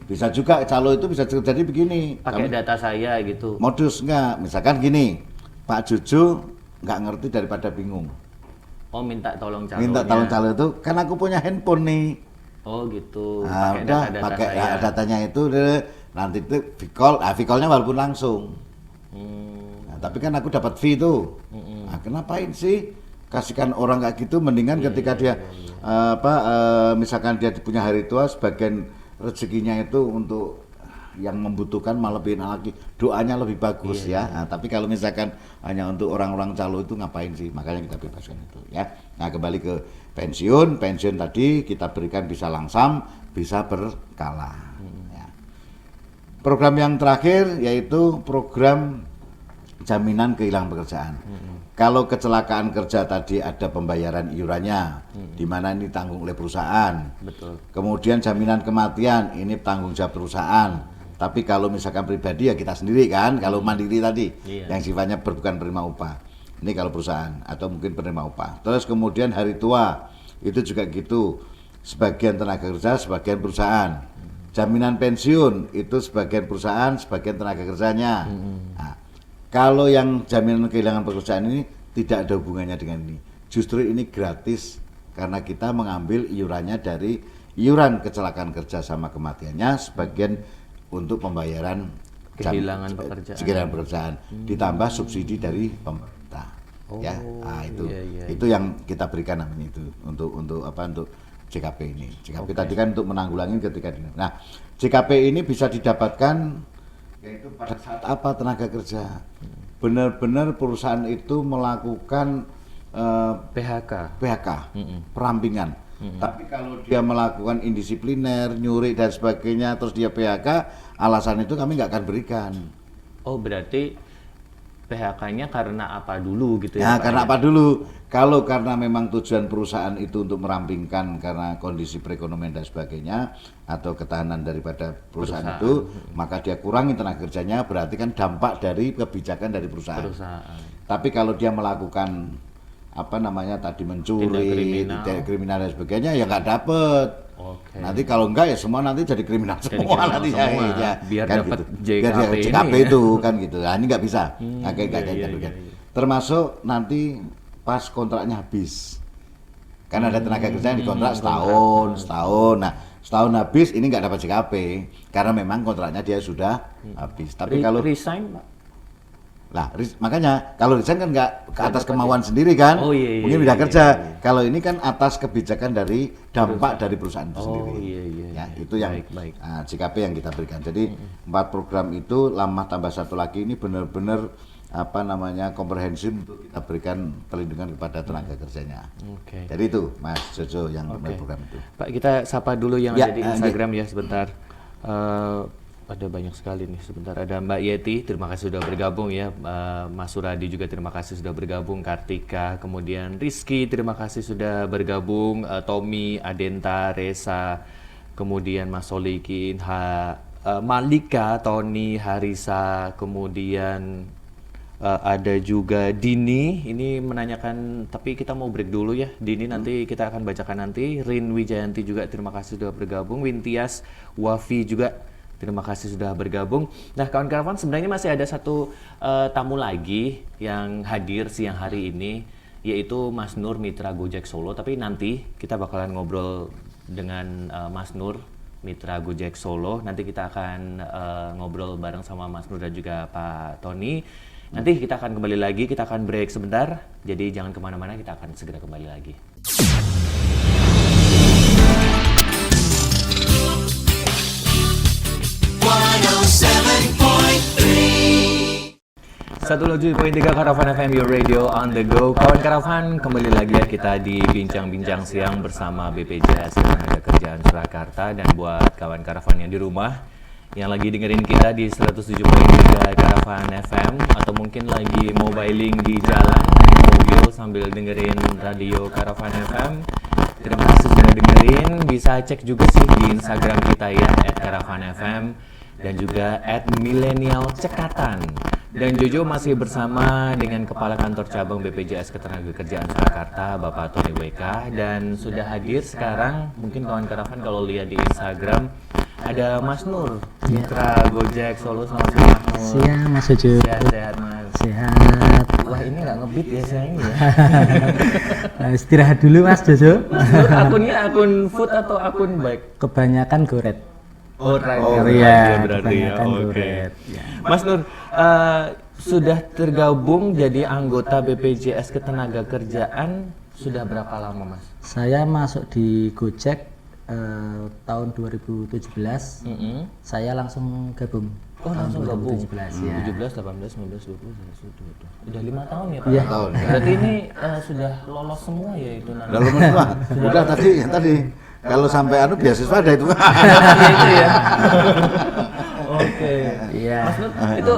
Bisa juga calo itu bisa terjadi begini. Pakai data saya gitu. Modus enggak, misalkan gini, Pak Jojo nggak ngerti daripada bingung. Oh, minta tolong calonya. Minta tolong calo itu, kan aku punya handphone nih. Oh gitu. Nah, Pakai udah data-data pakai saya. datanya itu nanti itu V-call-nya walaupun langsung. Nah, tapi kan aku dapat fee tuh. Nah, kenapain sih kasihkan orang kayak gitu? Mendingan ketika dia misalkan dia punya hari tua, sebagian rezekinya itu untuk yang membutuhkan malah lebih enak lagi, doanya lebih bagus ya. Nah, tapi kalau misalkan hanya untuk orang-orang calo itu ngapain sih? Makanya kita bebaskan itu ya. Nah, kembali ke pensiun tadi kita berikan bisa langsam, bisa berkala. Ya. Program yang terakhir yaitu program jaminan kehilangan pekerjaan. Kalau kecelakaan kerja tadi ada pembayaran iurannya, di mana ini tanggung oleh perusahaan. Betul. Kemudian jaminan kematian, ini tanggung jawab perusahaan. Tapi kalau misalkan pribadi ya kita sendiri kan, kalau mandiri tadi, yang sifatnya bukan penerima upah. Ini kalau perusahaan atau mungkin penerima upah. Terus kemudian hari tua, itu juga gitu. Sebagian tenaga kerja, sebagian perusahaan. Jaminan pensiun, itu sebagian perusahaan, sebagian tenaga kerjanya. Nah, kalau yang jaminan kehilangan pekerjaan ini tidak ada hubungannya dengan ini. Justru ini gratis karena kita mengambil iurannya dari iuran kecelakaan kerja sama kematiannya sebagian untuk pembayaran Kehilangan pekerjaan. Ditambah subsidi dari pemerintah. Ya, nah, itu yang kita berikan namanya itu untuk JKP ini. JKP tadi kan untuk menanggulangi ketika ini. Nah, JKP ini bisa didapatkan yaitu pada saat apa tenaga kerja benar-benar perusahaan itu melakukan PHK, perampingan. Tapi kalau dia melakukan indisipliner, nyuri dan sebagainya, terus dia PHK, alasan itu kami nggak akan berikan. Oh, berarti PHK-nya karena apa dulu gitu Ya, ya? Pak, karena apa dulu? Kalau karena memang tujuan perusahaan itu untuk merampingkan karena kondisi perekonomian dan sebagainya atau ketahanan daripada perusahaan itu, maka dia kurangi tenaga kerjanya, berarti kan dampak dari kebijakan dari perusahaan. Tapi kalau dia melakukan tadi mencuri, tindak kriminal dan sebagainya, ya nggak dapet. Nanti kalau enggak ya semua nanti jadi kriminal semua nanti ya. Biar Kan dapat gitu. JKP itu kan gitu. Nah, ini nggak bisa. Termasuk nanti pas kontraknya habis. Kan ada tenaga kerja yang dikontrak setahun. Nah, setahun habis ini nggak dapat JKP karena memang kontraknya dia sudah habis. Tapi kalau resign, Pak. Lah, makanya kalau resign kan nggak ke atas kemauan sendiri kan, mungkin pindah kerja. Kalau ini kan atas kebijakan dari dampak dari perusahaan itu sendiri. Ya, itu yang JKP yang kita berikan. Jadi 4 program itu tambah satu lagi ini benar-benar komprehensif untuk kita berikan perlindungan kepada tenaga kerjanya. Jadi itu Mas Jojo yang program itu. Pak, kita sapa dulu yang ada di Instagram ya sebentar. Ada banyak sekali nih sebentar. Ada Mbak Yeti, terima kasih sudah bergabung ya. Mas Suradi juga terima kasih sudah bergabung. Kartika, kemudian Rizky terima kasih sudah bergabung. Tommy, Adenta, Resa, kemudian Mas Solikin, Malika, Tony, Harisa, kemudian ada juga Dini. Ini menanyakan, tapi kita mau break dulu ya. Dini nanti kita akan bacakan nanti. Rin Wijayanti juga terima kasih sudah bergabung. Wintias, Wafi juga terima kasih sudah bergabung. Nah, kawan karavan, sebenarnya masih ada satu tamu lagi yang hadir siang hari ini, yaitu Mas Nur Mitra Gojek Solo. Tapi nanti kita bakalan ngobrol dengan Mas Nur Mitra Gojek Solo. Nanti kita akan ngobrol bareng sama Mas Nur dan juga Pak Tony. Nanti kita akan kembali lagi, kita akan break sebentar. Jadi jangan kemana-mana, kita akan segera kembali lagi. Satu tujuh poin tiga Karavan FM, your radio on the go. Kawan Karavan, kembali lagi ya kita di bincang-bincang siang bersama BPJS Tenaga Kerjaan Surakarta. Dan buat kawan Karavan yang di rumah yang lagi dengerin kita di 107.3 Karavan FM atau mungkin lagi mobiling di jalan, di mobil sambil dengerin radio Karavan FM. Terima kasih sudah dengerin. Bisa cek juga sih di Instagram kita ya @karavanfm dan juga @milenialcekatan. Dan Jojo masih bersama dengan Kepala Kantor Cabang BPJS Ketenagakerjaan Surakarta, Bapak Tony WK, dan sudah hadir sekarang. Mungkin kawan Karavan kalau lihat di Instagram ada Mas Nur, Mitra Gojek Solo. Selamat siang Mas Nur. Siang Mas Jojo. Sehat-sehat Mas. Sehat. Wah ini nggak ngebit ya saya ini ya. Istirahat dulu Mas Jojo. Mas Nur akunnya akun food atau akun bike? Kebanyakan goret. Oh, right. Iya, berarti ya. kebanyakan Oke. goret. Ya. Mas Nur, sudah tergabung jadi anggota BPJS Ketenagakerjaan sudah berapa lama, Mas? Saya masuk di Gojek tahun 2017. Saya langsung gabung. Oh, langsung gabung. 2017 ya. 17, 18, 19, 20, 21, 22. Udah 5 tahun ya, Pak? Iya. Tahun. Berarti ini sudah lolos semua ya itu nanti. Dalam semua. Udah tadi kalau sampai beasiswa ada itu. Itu ya. Oke. Iya. Mas Nur, itu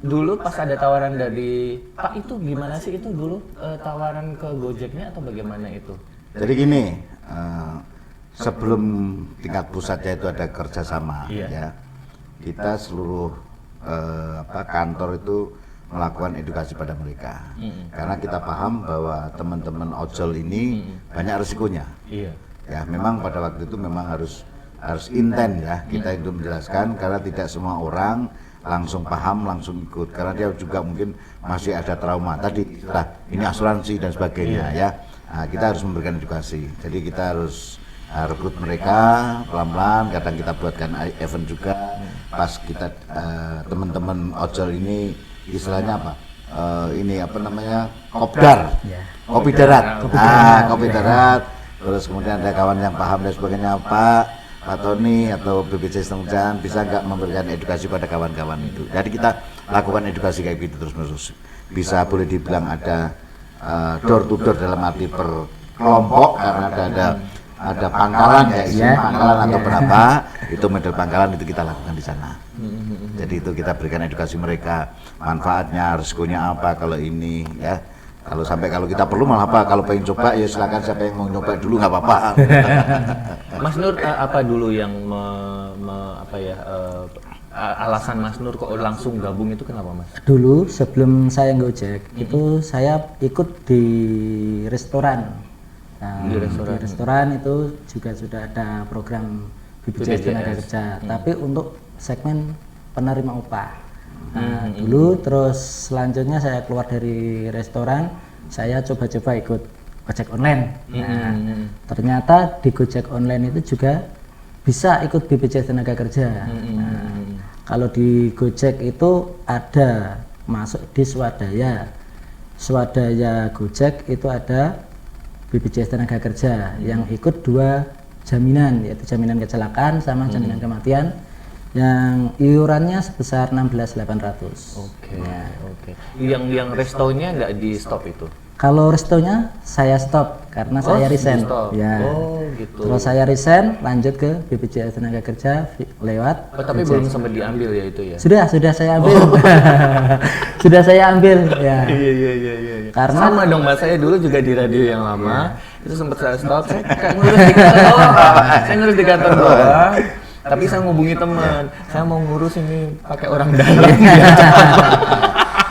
dulu pas ada tawaran dari Pak itu gimana sih itu dulu tawaran ke Gojeknya atau bagaimana itu? Jadi gini, sebelum tingkat pusatnya itu ada kerjasama, Iya. ya. Kita seluruh kantor itu melakukan edukasi pada mereka, karena kita paham bahwa teman-teman ojol ini banyak risikonya. Iya. Ya, memang pada waktu itu memang harus intens ya kita itu menjelaskan, karena tidak semua orang langsung paham, langsung ikut, karena dia juga mungkin masih ada trauma tadi, ini asuransi dan sebagainya ya. Nah, kita harus memberikan edukasi, jadi kita harus rekrut mereka pelan-pelan. Kadang kita buatkan event juga pas kita teman-teman ojol ini istilahnya apa? Ini apa namanya? Kopdar. Kopi darat. Kopi darat. Terus kemudian ada kawan yang paham dan sebagainya, Pak Tony atau BPJS Ketenagakerjaan bisa nggak memberikan edukasi pada kawan-kawan itu. Jadi kita lakukan edukasi kayak gitu terus-menerus. Bisa boleh dibilang ada door to door dalam arti per kelompok, karena ada pangkalan ya, isi pangkalan atau berapa, itu model pangkalan itu kita lakukan di sana. Jadi itu kita berikan edukasi mereka, manfaatnya, risikonya apa kalau ini ya. Kalau kita perlu malah apa, kalau pengen coba ya silakan, siapa yang mau nyoba dulu nggak apa-apa. Mas Nur, apa dulu yang alasan Mas Nur kok langsung gabung itu kenapa, Mas? Dulu sebelum saya Gojek itu saya ikut di restoran. Nah, di restoran itu juga sudah ada program BPJS Ketenagakerjaan, tapi untuk segmen penerima upah. Nah, dulu terus selanjutnya saya keluar dari restoran, saya coba-coba ikut Gojek online. Nah, ternyata di Gojek online itu juga bisa ikut BPJS Ketenagakerjaan. Nah, kalau di Gojek itu ada masuk di swadaya Gojek itu ada BPJS Tenaga yang ikut 2 jaminan, yaitu jaminan kecelakaan sama jaminan kematian, yang iurannya sebesar 16.800. Oke. Yang restonya nggak di stop itu? Kalau restonya saya stop karena saya resign. Ya. Oh gitu. Terus saya resign, lanjut ke BPJS Tenagakerja lewat. Oh, tapi belum sempat diambil ya itu ya? Sudah saya ambil. Sudah saya ambil ya. Iya. Karena sama dong Mas, saya dulu juga di radio yang lama, itu sempat saya stop, saya kayak ngurus di kantor doang. Saya ngurus di kantor doang. Tapi saya ngubungi teman, saya mau ngurus ini pakai orang dalam.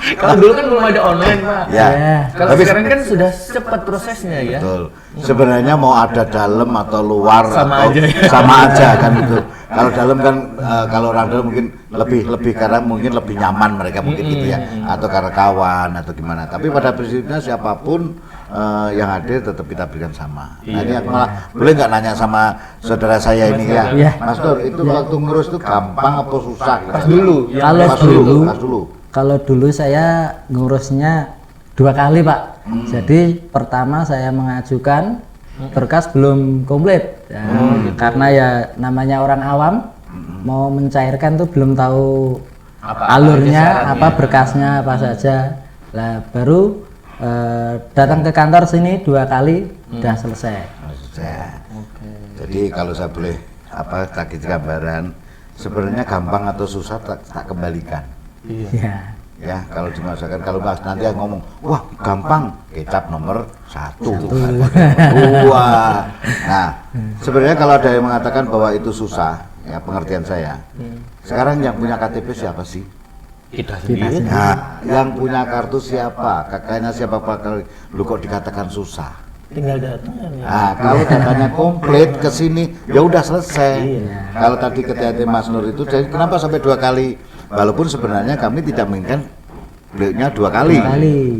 Kalau dulu kan belum ada online, Pak. Ya. Kalau sekarang kan sudah cepat prosesnya ya. Betul. Sebenarnya mau ada dalam atau luar Sama atau aja. sama aja kan itu. Kalau dalam kan kalau orang dalam mungkin lebih karena mungkin lebih nyaman mereka mungkin gitu ya, atau karena kawan atau gimana. Tapi pada prinsipnya siapapun yang hadir tetap kita berikan sama. Nah, ini aku malah boleh nggak nanya sama saudara saya ini ya, Iya. Mas Nur, itu waktu ngurus itu gampang apa susah? Pas dulu. Kalau Pas dulu. Kalau dulu saya ngurusnya 2 kali, Pak. Jadi pertama saya mengajukan berkas belum komplit. Ya, karena ya namanya orang awam mau mencairkan tuh belum tahu alurnya, apa berkasnya apa saja. Lah baru datang ke kantor sini 2 kali udah selesai. Jadi kalau saya boleh kasih gambaran, sebenarnya gampang atau susah tak kembalikan. Iya. Ya, kalau dimasakan, kalau Mas nanti ngomong, wah gampang, kecap nomor 1, 2. Nah, sebenarnya kalau ada yang mengatakan bahwa itu susah, ya pengertian saya. Sekarang yang punya KTP siapa sih? Kita sendiri. Nah, yang punya kartu siapa? Kakaknya siapa? Kalau lu kok dikatakan susah? Tinggal datang ya. Nah, kalau datanya komplit ke sini, ya udah selesai. Kalau tadi ketika Mas Nur itu, jadi kenapa sampai 2 kali? Walaupun sebenarnya kami tidak menginginkan beliaunya 2 kali.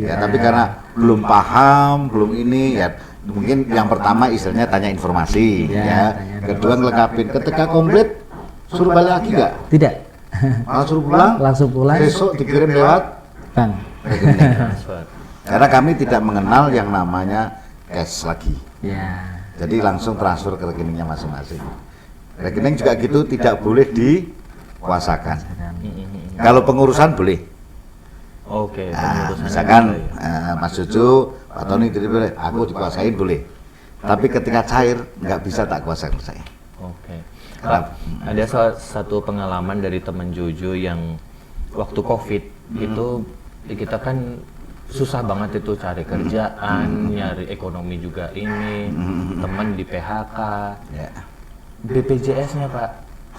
Ya, tapi karena belum paham, belum ini, ya mungkin yang pertama istilahnya tanya informasi, ya. Kedua ngelengkapin. Ketika komplit, suruh balik lagi nggak? Tidak. Langsung pulang? Langsung pulang. Besok dikirim lewat Bang. rekening. Karena kami tidak mengenal yang namanya cash lagi. Ya. Jadi langsung transfer ke rekeningnya masing-masing. Rekening juga gitu, tidak boleh dikuasakan. Kalau pengurusan boleh. Oke, Nah, pengurusan misalkan juga ya. Mas Jojo, Pak Tony tidak boleh, aku dikuasain boleh. Tapi ketika cair nggak bisa tak kuasain saya. Oke. Pak, ada satu pengalaman dari teman Jojo yang waktu COVID itu kita kan susah banget itu cari kerjaan, nyari ekonomi juga ini, teman di PHK. Ya. BPJS-nya Pak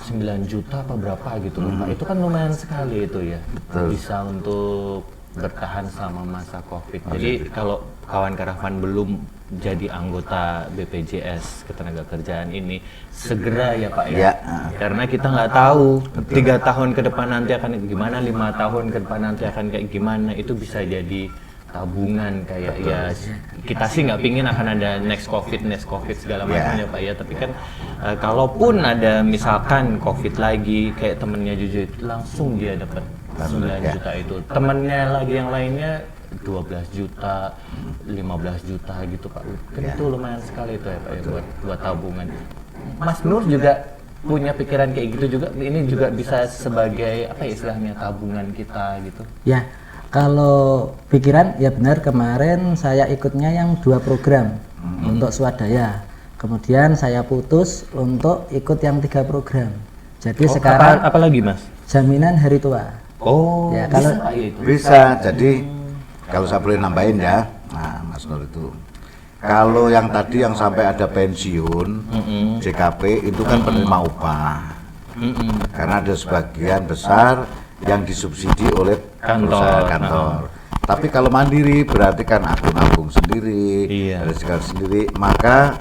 9 juta apa berapa gitu loh Pak. Itu kan lumayan sekali itu ya. Betul. Bisa untuk bertahan selama masa COVID. Jadi kalau kawan Karavan belum jadi anggota BPJS Ketenagakerjaan ini, segera ya Pak ya. Ya. Karena kita nggak tahu 3 tahun ke depan nanti akan gimana, 5 tahun ke depan nanti akan kayak gimana. Itu bisa jadi tabungan kayak ya kita sih nggak pingin akan ada next covid segala macam ya Pak ya, tapi kan kalaupun ada misalkan COVID lagi kayak temennya Jojo itu langsung dia dapat 9 juta itu, temennya lagi yang lainnya 12 juta 15 juta gitu Pak, kan itu lumayan sekali itu ya Pak ya buat tabungan. Mas Nur juga punya pikiran kayak gitu juga, ini juga bisa sebagai apa ya istilahnya tabungan kita gitu Ya. Kalau pikiran ya benar, kemarin saya ikutnya yang 2 program untuk swadaya. Kemudian saya putus untuk ikut yang 3 program. Jadi sekarang apa lagi Mas? jaminan hari tua. Oh, Ya, kalau bisa, ya itu. Bisa, jadi kalau saya boleh nambahin ya, nah Mas Nur itu, kalau yang tadi yang sampai ada pensiun, JKP itu kan penerima upah, karena ada sebagian besar yang disubsidi oleh perusahaan kantor. Tapi kalau mandiri berarti kan akun sendiri, Iya. ada sendiri, maka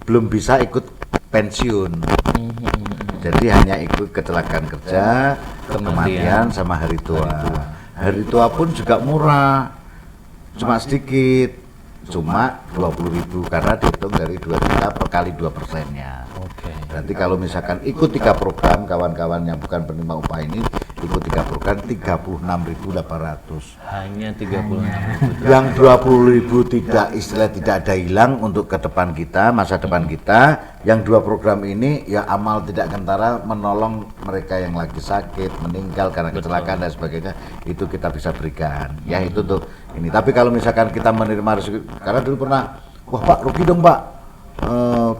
belum bisa ikut pensiun. Jadi hanya ikut kecelakaan kerja, kematian sama hari tua. Hari tua pun juga murah, cuma sedikit, cuma 20.000 karena dihitung dari 2 juta per kali 2%-nya. Oke. Berarti kalau misalkan ikut 3 program, kawan-kawan yang bukan penerima upah ini ikut 3 program 36.800. Hanya 36.000. Yang 20.000 tidak ada hilang untuk ke depan kita, masa depan kita. Yang 2 program ini ya amal tidak kentara menolong mereka yang lagi sakit, meninggal karena kecelakaan dan sebagainya, itu kita bisa berikan. Ya itu tuh ini. Tapi kalau misalkan kita menerima rezeki, karena dulu pernah, wah Pak rugi dong Pak.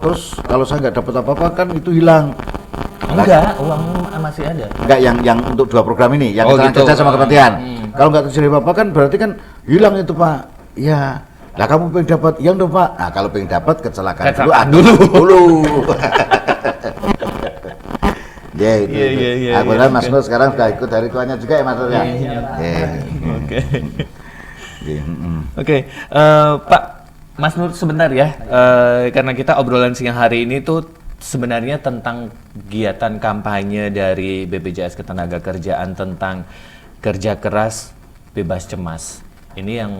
Terus kalau saya nggak dapat apa-apa kan itu hilang. Enggak, uang masih ada. Enggak, yang untuk 2 program ini, yang Oh, gitu. kerja sama kematian. Kalau nggak terjadi apa-apa kan berarti kan hilang itu Pak. Iya. Lah kamu pengen dapat, yang dong Pak. Nah kalau pengen dapat kecelakaan dulu. Ya itu. Iya, Aku lihat Mas Nur sekarang sudah ikut hari tuanya juga ya Mas Nur ya. Oke. Oke, Pak Mas Nur sebentar ya, karena kita obrolan siang hari ini tuh sebenarnya tentang kegiatan kampanye dari BPJS Ketenagakerjaan tentang kerja keras bebas cemas. Ini yang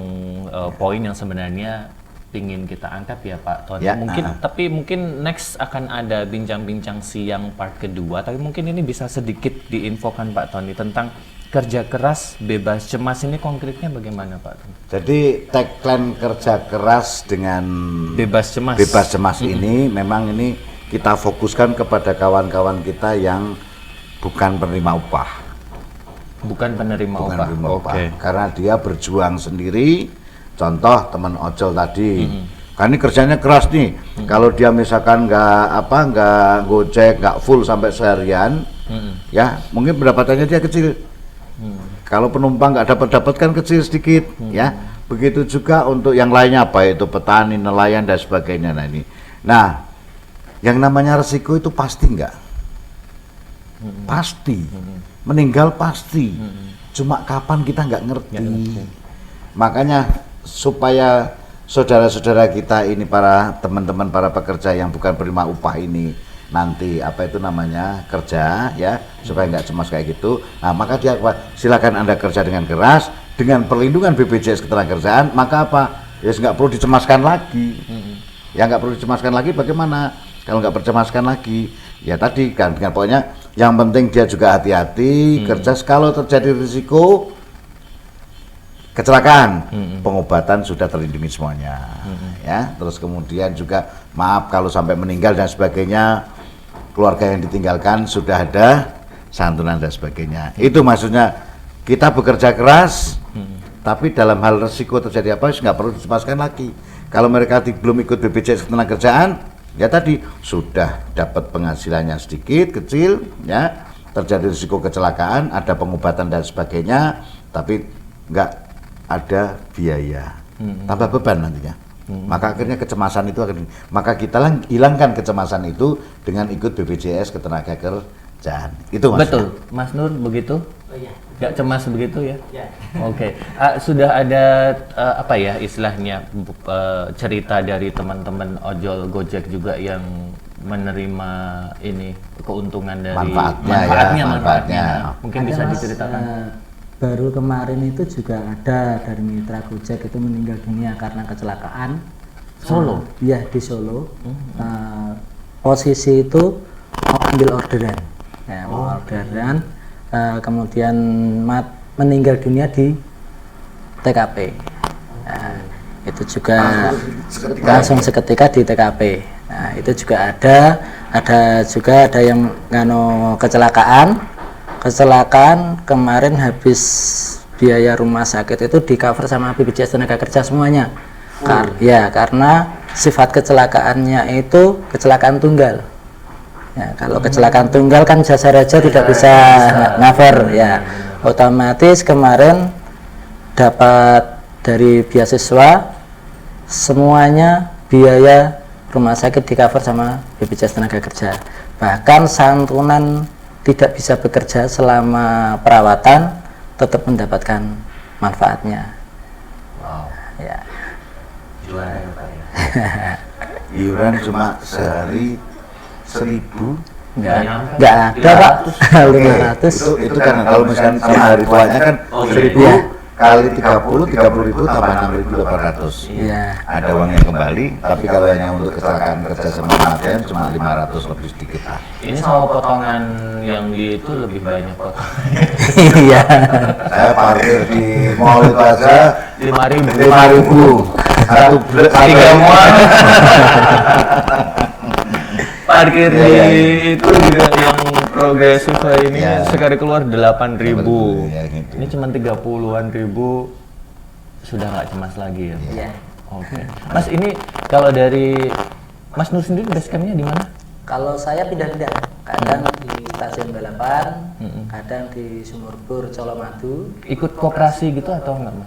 poin yang sebenarnya ingin kita angkat ya Pak Tony. Ya, Tapi mungkin next akan ada bincang-bincang siang part kedua. Tapi mungkin ini bisa sedikit diinfokan Pak Tony tentang kerja keras bebas cemas ini konkretnya bagaimana Pak Tony? Jadi tagline kerja keras dengan Bebas cemas. bebas cemas ini memang ini kita fokuskan kepada kawan-kawan kita yang bukan penerima upah. Bukan penerima Bukan upah. penerima upah. Oke. Karena dia berjuang sendiri. Contoh teman ojol tadi, Kan ini kerjanya keras nih. Kalau dia misalkan nggak gojek, nggak full sampai seharian, ya mungkin pendapatannya dia kecil. Kalau penumpang nggak dapat kan kecil sedikit, ya. Begitu juga untuk yang lainnya, baik itu petani, nelayan dan sebagainya. Nah, yang namanya resiko itu pasti nggak? Pasti. Meninggal pasti. Cuma kapan kita nggak ngerti. Makanya supaya saudara-saudara kita ini, para teman-teman, para pekerja yang bukan penerima upah ini nanti kerja, ya, supaya nggak cemas kayak gitu. Nah, maka dia silakan Anda kerja dengan keras, dengan perlindungan BPJS Ketenagakerjaan, maka ya nggak perlu dicemaskan lagi. Ya nggak perlu dicemaskan lagi. Bagaimana kalau nggak bercemaskan lagi? Ya tadi kan, dengan pokoknya yang penting dia juga hati-hati kerja. Kalau terjadi risiko kecelakaan, pengobatan sudah terlindungi semuanya, ya. Terus kemudian juga maaf kalau sampai meninggal dan sebagainya, keluarga yang ditinggalkan sudah ada santunan dan sebagainya. Itu maksudnya kita bekerja keras, tapi dalam hal resiko terjadi apa nggak perlu dicemaskan lagi. Kalau mereka belum ikut BPJS Ketenagakerjaan, ya tadi sudah dapat penghasilannya sedikit kecil, ya, terjadi risiko kecelakaan, ada pengobatan dan sebagainya, tapi nggak ada biaya, tambah beban nantinya. Maka akhirnya kecemasan itu maka kita hilangkan kecemasan itu dengan ikut BPJS Ketenagakerjaan. Itu maksudnya. Betul, Mas Nur begitu? Oh iya. Gak cemas begitu ya? Ya. Oke. Sudah ada apa ya istilahnya cerita dari teman-teman ojol Gojek juga yang menerima ini keuntungan dari manfaatnya. Mungkin bisa diceritakan. Baru kemarin itu juga ada dari mitra Gojek itu meninggal dunia karena kecelakaan. Solo? Iya, di Solo. Posisi itu mau ambil orderan, ya, orderan, kemudian meninggal dunia di TKP. Nah, itu juga langsung seketika di TKP. Nah, itu juga ada juga ada yang kecelakaan kemarin habis biaya rumah sakit itu di cover sama BPJS Tenaga Kerja semuanya. Karena sifat kecelakaannya itu kecelakaan tunggal. Ya, kalau kecelakaan tunggal kan jasa raja tidak bisa cover, ya. Otomatis kemarin dapat dari beasiswa semuanya biaya rumah sakit di cover sama BPJS Tenaga Kerja. Bahkan santunan tidak bisa bekerja selama perawatan tetap mendapatkan manfaatnya. Wow. Ya. Iuran cuma sehari 1.000. Enggak ada Pak. 500. Itu kan kalau misalkan sama hari tuanya kan 1.000 kali 30.000 tambah 6.800. Iya. Ada uang yang kembali, tapi kalau hanya untuk kecelakaan kerja sama kematian cuma 500 lebih sedikit lah. Ini sama potongan yang di itu lebih banyak potongan. Iya. Saya parkir di mall itu aja 5.000. Satu Tiga muat. Parkir di itu juga yang progresif ini sekali keluar 8.000. Ya, gitu. Ini cuma 30-an ribu sudah nggak cemas lagi ya. Iya. Oke. Mas ini kalau dari Mas Nur sendiri basecampnya di mana? Kalau saya pindah-pindah, kadang di Stasiun Balapan, kadang di Sumurbur, Colomadu. Ikut koperasi gitu atau enggak?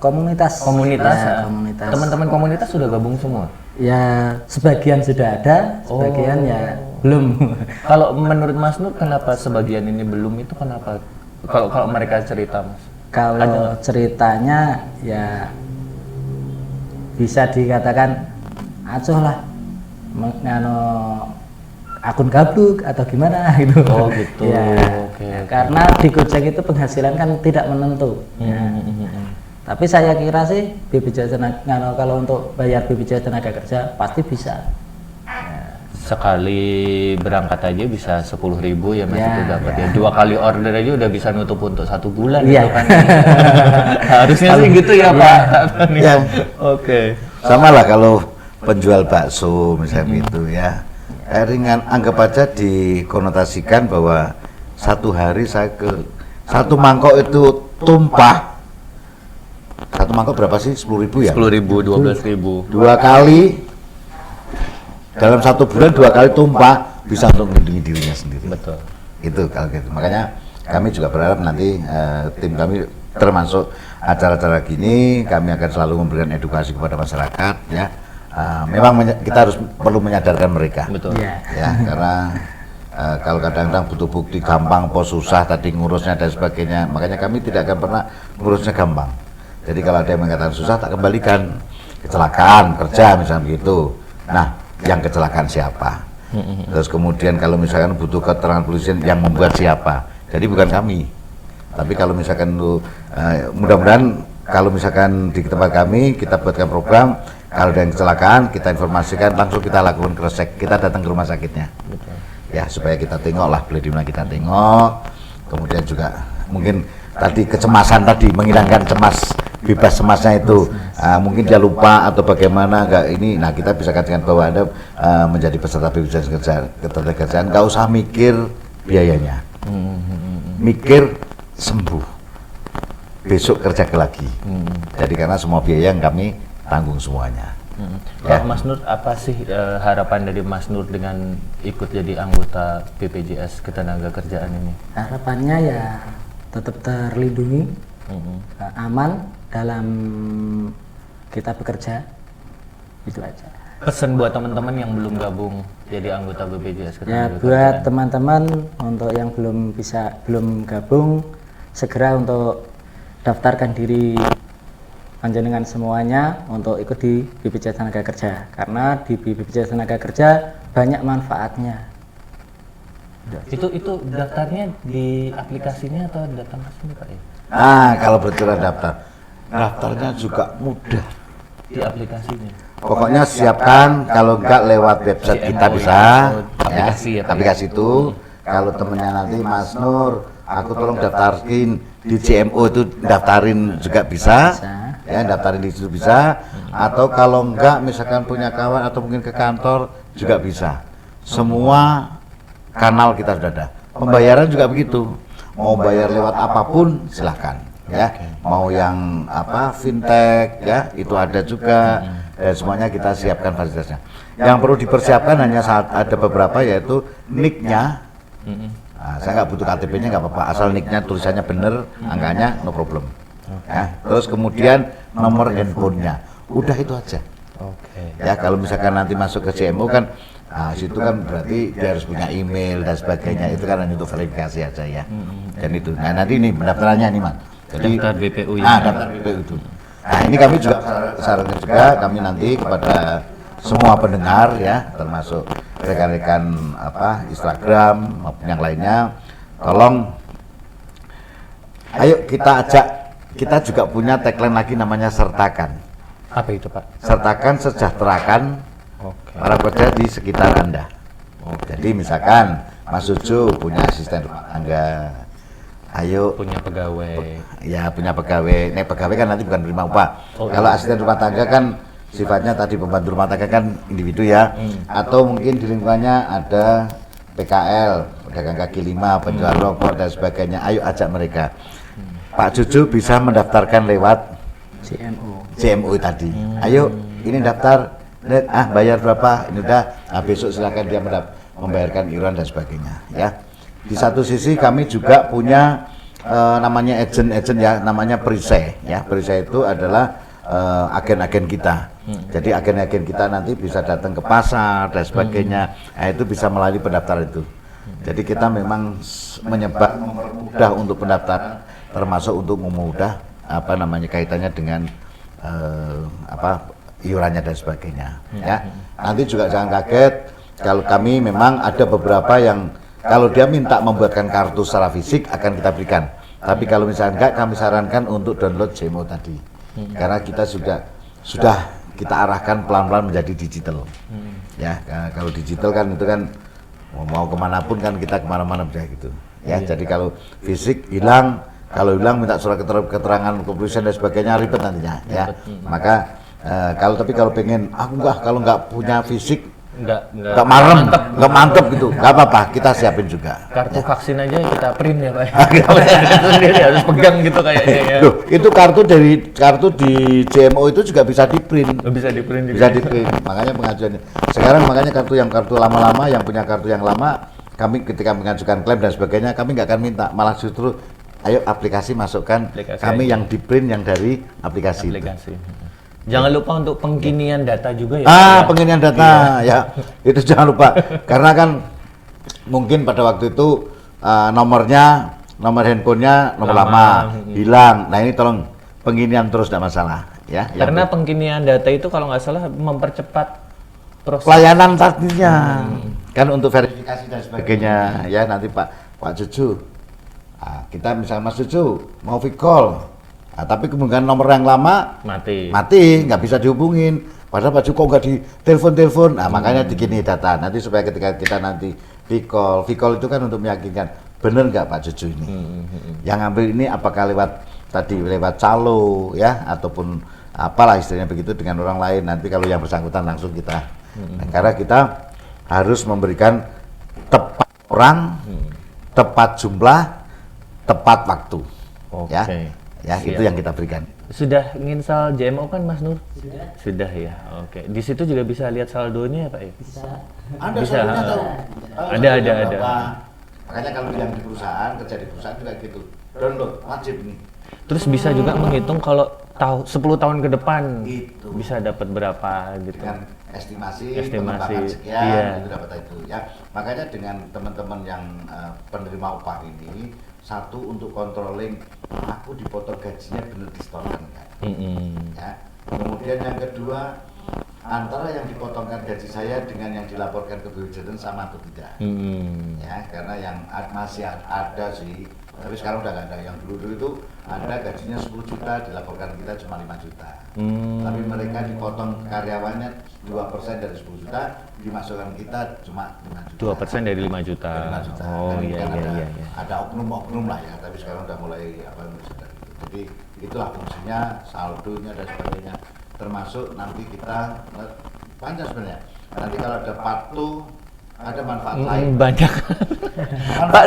Komunitas. Ya, komunitas. Teman-teman komunitas sudah gabung semua? Ya, sebagian sudah ada, sebagian ya belum. Kalau menurut Mas Nur, kenapa sebagian ini belum itu kenapa? Kalau mereka cerita, Mas? Kalau ceritanya ya bisa dikatakan acuh lah, akun gabluk atau gimana gitu. Oh gitu. Ya, Oke. karena di Gojek itu penghasilan kan tidak menentu. Tapi saya kira sih BPJS kalau untuk bayar BPJS Tenaga Kerja pasti bisa. Sekali berangkat aja bisa 10.000 ya Mas, itu dapat ya. 2 kali order aja udah bisa nutup untuk 1 bulan gitu kan. Harusnya sih gitu ya Pak. Ya. Oke. Sama lah kalau penjual bakso misalnya gitu ya. Ringan, anggap aja dikonotasikan bahwa satu hari saya ke satu mangkok itu tumpah Satu mangkok berapa sih? 10.000 ya? 10.000, 12.000. 2 kali dalam 1 bulan 2 kali tumpah bisa untuk melindungi dirinya sendiri. Betul. Itu kalau gitu. Makanya kami juga berharap nanti tim kami termasuk acara-acara gini kami akan selalu memberikan edukasi kepada masyarakat ya. Memang kita harus perlu menyadarkan mereka. Betul. Ya. Ya, karena kalau kadang-kadang butuh bukti gampang, pos susah tadi ngurusnya dan sebagainya. Makanya kami tidak akan pernah ngurusnya gampang. Jadi kalau ada yang mengatakan susah tak kembalikan. Kecelakaan kerja misalnya begitu. Nah, yang kecelakaan siapa? Terus kemudian kalau misalkan butuh keterangan polisi yang membuat siapa? Jadi bukan kami. Tapi kalau misalkan mudah-mudahan kalau misalkan di tempat kami kita buatkan program, kalau ada yang kecelakaan kita informasikan langsung kita lakukan cross-check, kita datang ke rumah sakitnya. Betul. Ya supaya kita tengok lah, boleh dimana kita tengok. Kemudian juga mungkin tadi kecemasan tadi menghilangkan bebas cemasnya itu mungkin dia lupa atau bagaimana enggak ini. Nah kita bisa katakan bahwa Anda menjadi peserta BPJS Ketenagakerjaan nggak usah mikir biayanya, mikir sembuh besok kerja lagi. Jadi karena semua biaya yang kami tanggung semuanya. Kalau Mas Nur, apa sih harapan dari Mas Nur dengan ikut jadi anggota BPJS Ketenagakerjaan ini? Harapannya ya tetap terlindungi, aman dalam kita bekerja, itu aja. Pesan buat teman-teman yang belum gabung jadi anggota BPJS Ya Ketenagakerjaan. buat teman-teman untuk yang belum gabung, segera untuk daftarkan diri panjenengan semuanya untuk ikut di BPJS Tenaga Kerja, karena di BPJS Tenaga Kerja banyak manfaatnya. Itu daftarnya di aplikasinya atau datang ke sini Pak ya? Kalau berbicara daftarnya juga mudah. Di aplikasinya. Pokoknya siapkan, kalau enggak lewat website kita bisa, aplikasi ya, Pak, aplikasi itu. Kalau temennya nanti Mas Nur, aku tolong daftarin di CMO itu, daftarin juga bisa. Ya, daftarin di situ bisa. Atau kalau enggak, misalkan punya kawan atau mungkin ke kantor juga bisa. Semua kanal kita sudah ada. Pembayaran juga begitu. Mau bayar lewat apapun silahkan. Ya, mau yang fintech ya itu ada juga. Dan semuanya kita siapkan fasilitasnya. Yang perlu dipersiapkan hanya saat ada beberapa yaitu nick-nya. Saya nggak butuh KTP-nya nggak apa-apa, asal nick-nya tulisannya bener, angkanya no problem. Ya, terus kemudian nomor handphonenya, udah itu aja. Ya kalau misalkan nanti masuk ke CMO kan, situ kan berarti dia harus punya email dan sebagainya, itu kan hanya untuk verifikasi aja ya. Dan itu, nah nanti ini pendaftarannya nih Mas. Jadi Daftar BPU ya. daftar BPU itu. Nah ini kami juga sarankan juga kami nanti kepada semua pendengar ya, termasuk rekan-rekan Instagram maupun yang lainnya, tolong ayo kita ajak. Kita juga punya tagline lagi namanya sertakan. Apa itu Pak? Sertakan, sejahterakan para pekerja di sekitar Anda. Jadi misalkan Mas Suju punya asisten rumah tangga, ayo Punya pegawai. ya punya pegawai. Nek pegawai kan nanti bukan menerima upah. Kalau asisten rumah tangga kan sifatnya tadi pembantu rumah tangga kan individu ya. Atau mungkin di lingkungannya ada PKL, pedagang kaki lima, penjual rokok dan sebagainya. Ayo ajak mereka. Pak Cucu bisa mendaftarkan lewat CMO tadi. Ayo, ini daftar, bayar berapa? Ini udah. Besok silakan dia membayarkan iuran dan sebagainya. Ya. Di satu sisi kami juga punya namanya agent ya, namanya perisai. Ya, perisai itu adalah agen-agen kita. Jadi agen-agen kita nanti bisa datang ke pasar dan sebagainya. Nah, itu bisa melalui pendaftaran itu. Jadi kita memang mempermudah untuk pendaftaran, termasuk untuk memudah kaitannya dengan iurannya dan sebagainya. Ya, nanti juga jangan kaget kalau kami memang ada beberapa yang kalau dia minta membuatkan kartu secara fisik akan kita berikan. Tapi kalau misalnya enggak, kami sarankan untuk download CMO tadi, karena kita sudah kita arahkan pelan-pelan menjadi digital. Ya, kalau digital kan itu kan mau kemanapun kan kita kemana-mana bisa gitu. Ya, jadi kalau fisik hilang. Kalau hilang minta surat keterangan kepolisian dan sebagainya ribet nantinya ya. Maka kalau pengen kalau nggak punya fisik nggak marem, nggak mantep gitu, nggak apa-apa, kita siapin juga. Kartu vaksin aja kita print ya Pak. Sendiri harus pegang gitu kayaknya ya. Loh, itu kartu di JMO itu juga bisa di print. Bisa di print juga. Bisa di print. Makanya pengajuannya. Sekarang makanya kartu lama-lama, yang punya kartu yang lama, kami ketika mengajukan klaim dan sebagainya, kami nggak akan minta, malah justru ayo aplikasi masukkan kami yang di print yang dari aplikasi. Jangan lupa untuk pengkinian data juga ya. Pengkinian data ya. Itu jangan lupa. Karena kan mungkin pada waktu itu nomor handphonenya nomor lama hilang. Nah ini tolong pengkinian terus, tidak masalah ya. Karena pengkinian data itu kalau nggak salah mempercepat proses pelayanan tadinya. Kan untuk verifikasi dan sebagainya ya, nanti Pak Cucu. Kita misalnya Mas Cucu mau call. Tapi kemudian nomor yang lama mati, nggak bisa dihubungin. Padahal Pak Cuko nggak di telepon. Makanya dikini data. Nanti supaya ketika kita nanti call itu kan untuk meyakinkan bener nggak Pak Cucu ini. Yang ngambil ini apakah lewat calo ya, ataupun apalah istilahnya begitu dengan orang lain. Nanti kalau yang bersangkutan langsung kita. Karena kita harus memberikan tepat orang, tepat jumlah, tepat waktu. Ya, itu yang kita berikan. Sudah nginstal JMO kan Mas Nur? Sudah ya. Oke. Di situ juga bisa lihat saldonya ya Pak ya? Bisa. Ada. Makanya kalau yang di perusahaan, kerja di perusahaan juga gitu. Download wajib nih. Terus bisa juga menghitung kalau 10 tahun ke depan gitu. Bisa dapat berapa gitu. Dengan estimasi pengembangan sekian, itu dapat itu ya. Makanya dengan teman-teman yang penerima upah ini, satu untuk controlling aku dipotong gajinya benar disetorkan kan. Ya. Kemudian yang kedua, antara yang dipotongkan gaji saya dengan yang dilaporkan ke BPJS sama atau tidak. Ya, karena yang masih ada sih, tapi sekarang udah nggak ada. Yang dulu itu ada gajinya 10 juta, dilaporkan kita cuma 5 juta. Tapi mereka dipotong karyawannya 2% dari 10 juta, dimasukkan kita cuma 5 juta. 2% dari 5 juta. Oh iya. Ada oknum-oknum lah ya, tapi sekarang udah mulai Jadi itulah fungsinya, saldonya dan sebagainya. Termasuk nanti kita panjang sebenarnya. Nanti kalau ada patuh, ada manfaat lain. Banyak. Pak,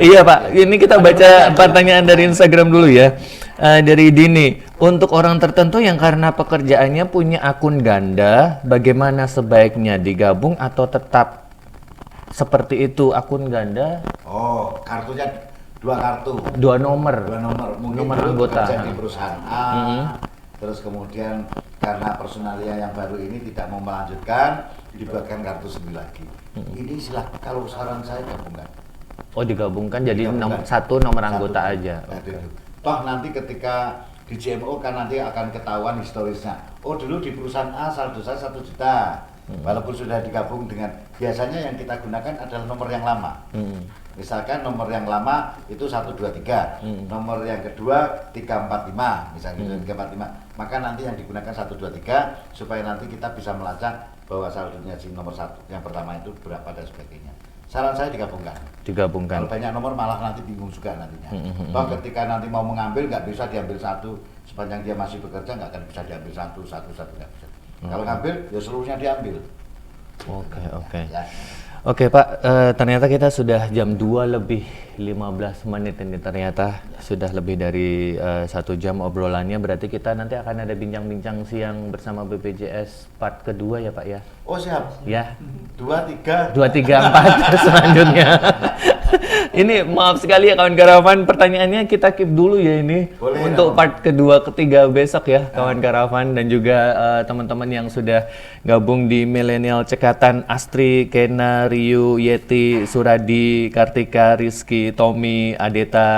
iya Pak, ini kita baca pertanyaan dari Instagram dulu ya. Dari Dini, untuk orang tertentu yang karena pekerjaannya punya akun ganda, bagaimana sebaiknya digabung atau tetap seperti itu akun ganda? Kartunya 2 kartu. 2 nomor. Mungkin nomor anggota di perusahaan A. Terus kemudian karena personalia yang baru ini tidak mau melanjutkan, dibuatkan kartu 9 lagi. Ini silahkan, kalau saran saya gabungkan. Digabungkan jadi satu nomor anggota aja. Toh nanti ketika di JMO kan nanti akan ketahuan historisnya. Dulu di perusahaan A saldo saya 1 juta. Walaupun sudah digabung dengan, biasanya yang kita gunakan adalah nomor yang lama. Misalkan nomor yang lama itu 123, nomor yang kedua 345, misalnya 345. Maka nanti yang digunakan 123 supaya nanti kita bisa melacak bahwa saldonya si nomor 1 yang pertama itu berapa dan sebagainya. Saran saya digabungkan. Digabungkan. Kalau banyak nomor malah nanti bingung juga nantinya. Toh ketika nanti mau mengambil nggak bisa diambil satu, sepanjang dia masih bekerja nggak akan bisa diambil satu nggak bisa. Kalau ngambil ya seluruhnya diambil. Oke. Ya. Oke Pak, ternyata kita sudah jam 2 lebih 15 menit ini, ternyata sudah lebih dari 1 jam obrolannya. Berarti kita nanti akan ada bincang-bincang siang bersama BPJS part kedua ya Pak ya? Siap. Ya. 2, 3, 4 selanjutnya. Ini maaf sekali ya kawan Karavan, pertanyaannya kita keep dulu ya ini. Boleh, untuk part kedua, ketiga besok ya kawan Karavan, dan juga teman-teman yang sudah gabung di Milenial Cekatan, Astri, Kena, Ryu, Yeti, Suradi, Kartika, Rizky, Tommy, Adeta,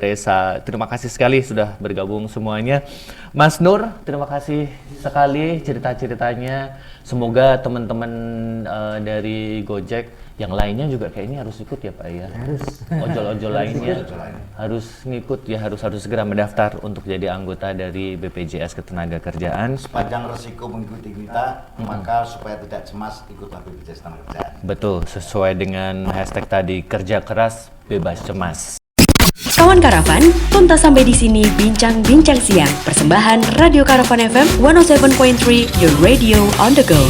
Reza. Terima kasih sekali sudah bergabung semuanya. Mas Nur, terima kasih sekali cerita-ceritanya. Semoga teman-teman dari Gojek yang lainnya juga kayaknya harus ikut ya Pak ya. Harus. Ojol-ojol lainnya harus ngikut ya, harus segera mendaftar untuk jadi anggota dari BPJS Ketenagakerjaan. Sepanjang resiko mengikuti kita, maka supaya tidak cemas ikutlah BPJS Ketenagakerjaan. Betul, sesuai dengan hashtag tadi, kerja keras bebas cemas. Kawan Karavan, tuntas sampai di sini bincang-bincang siang. Persembahan Radio Karavan FM 107.3, your radio on the go.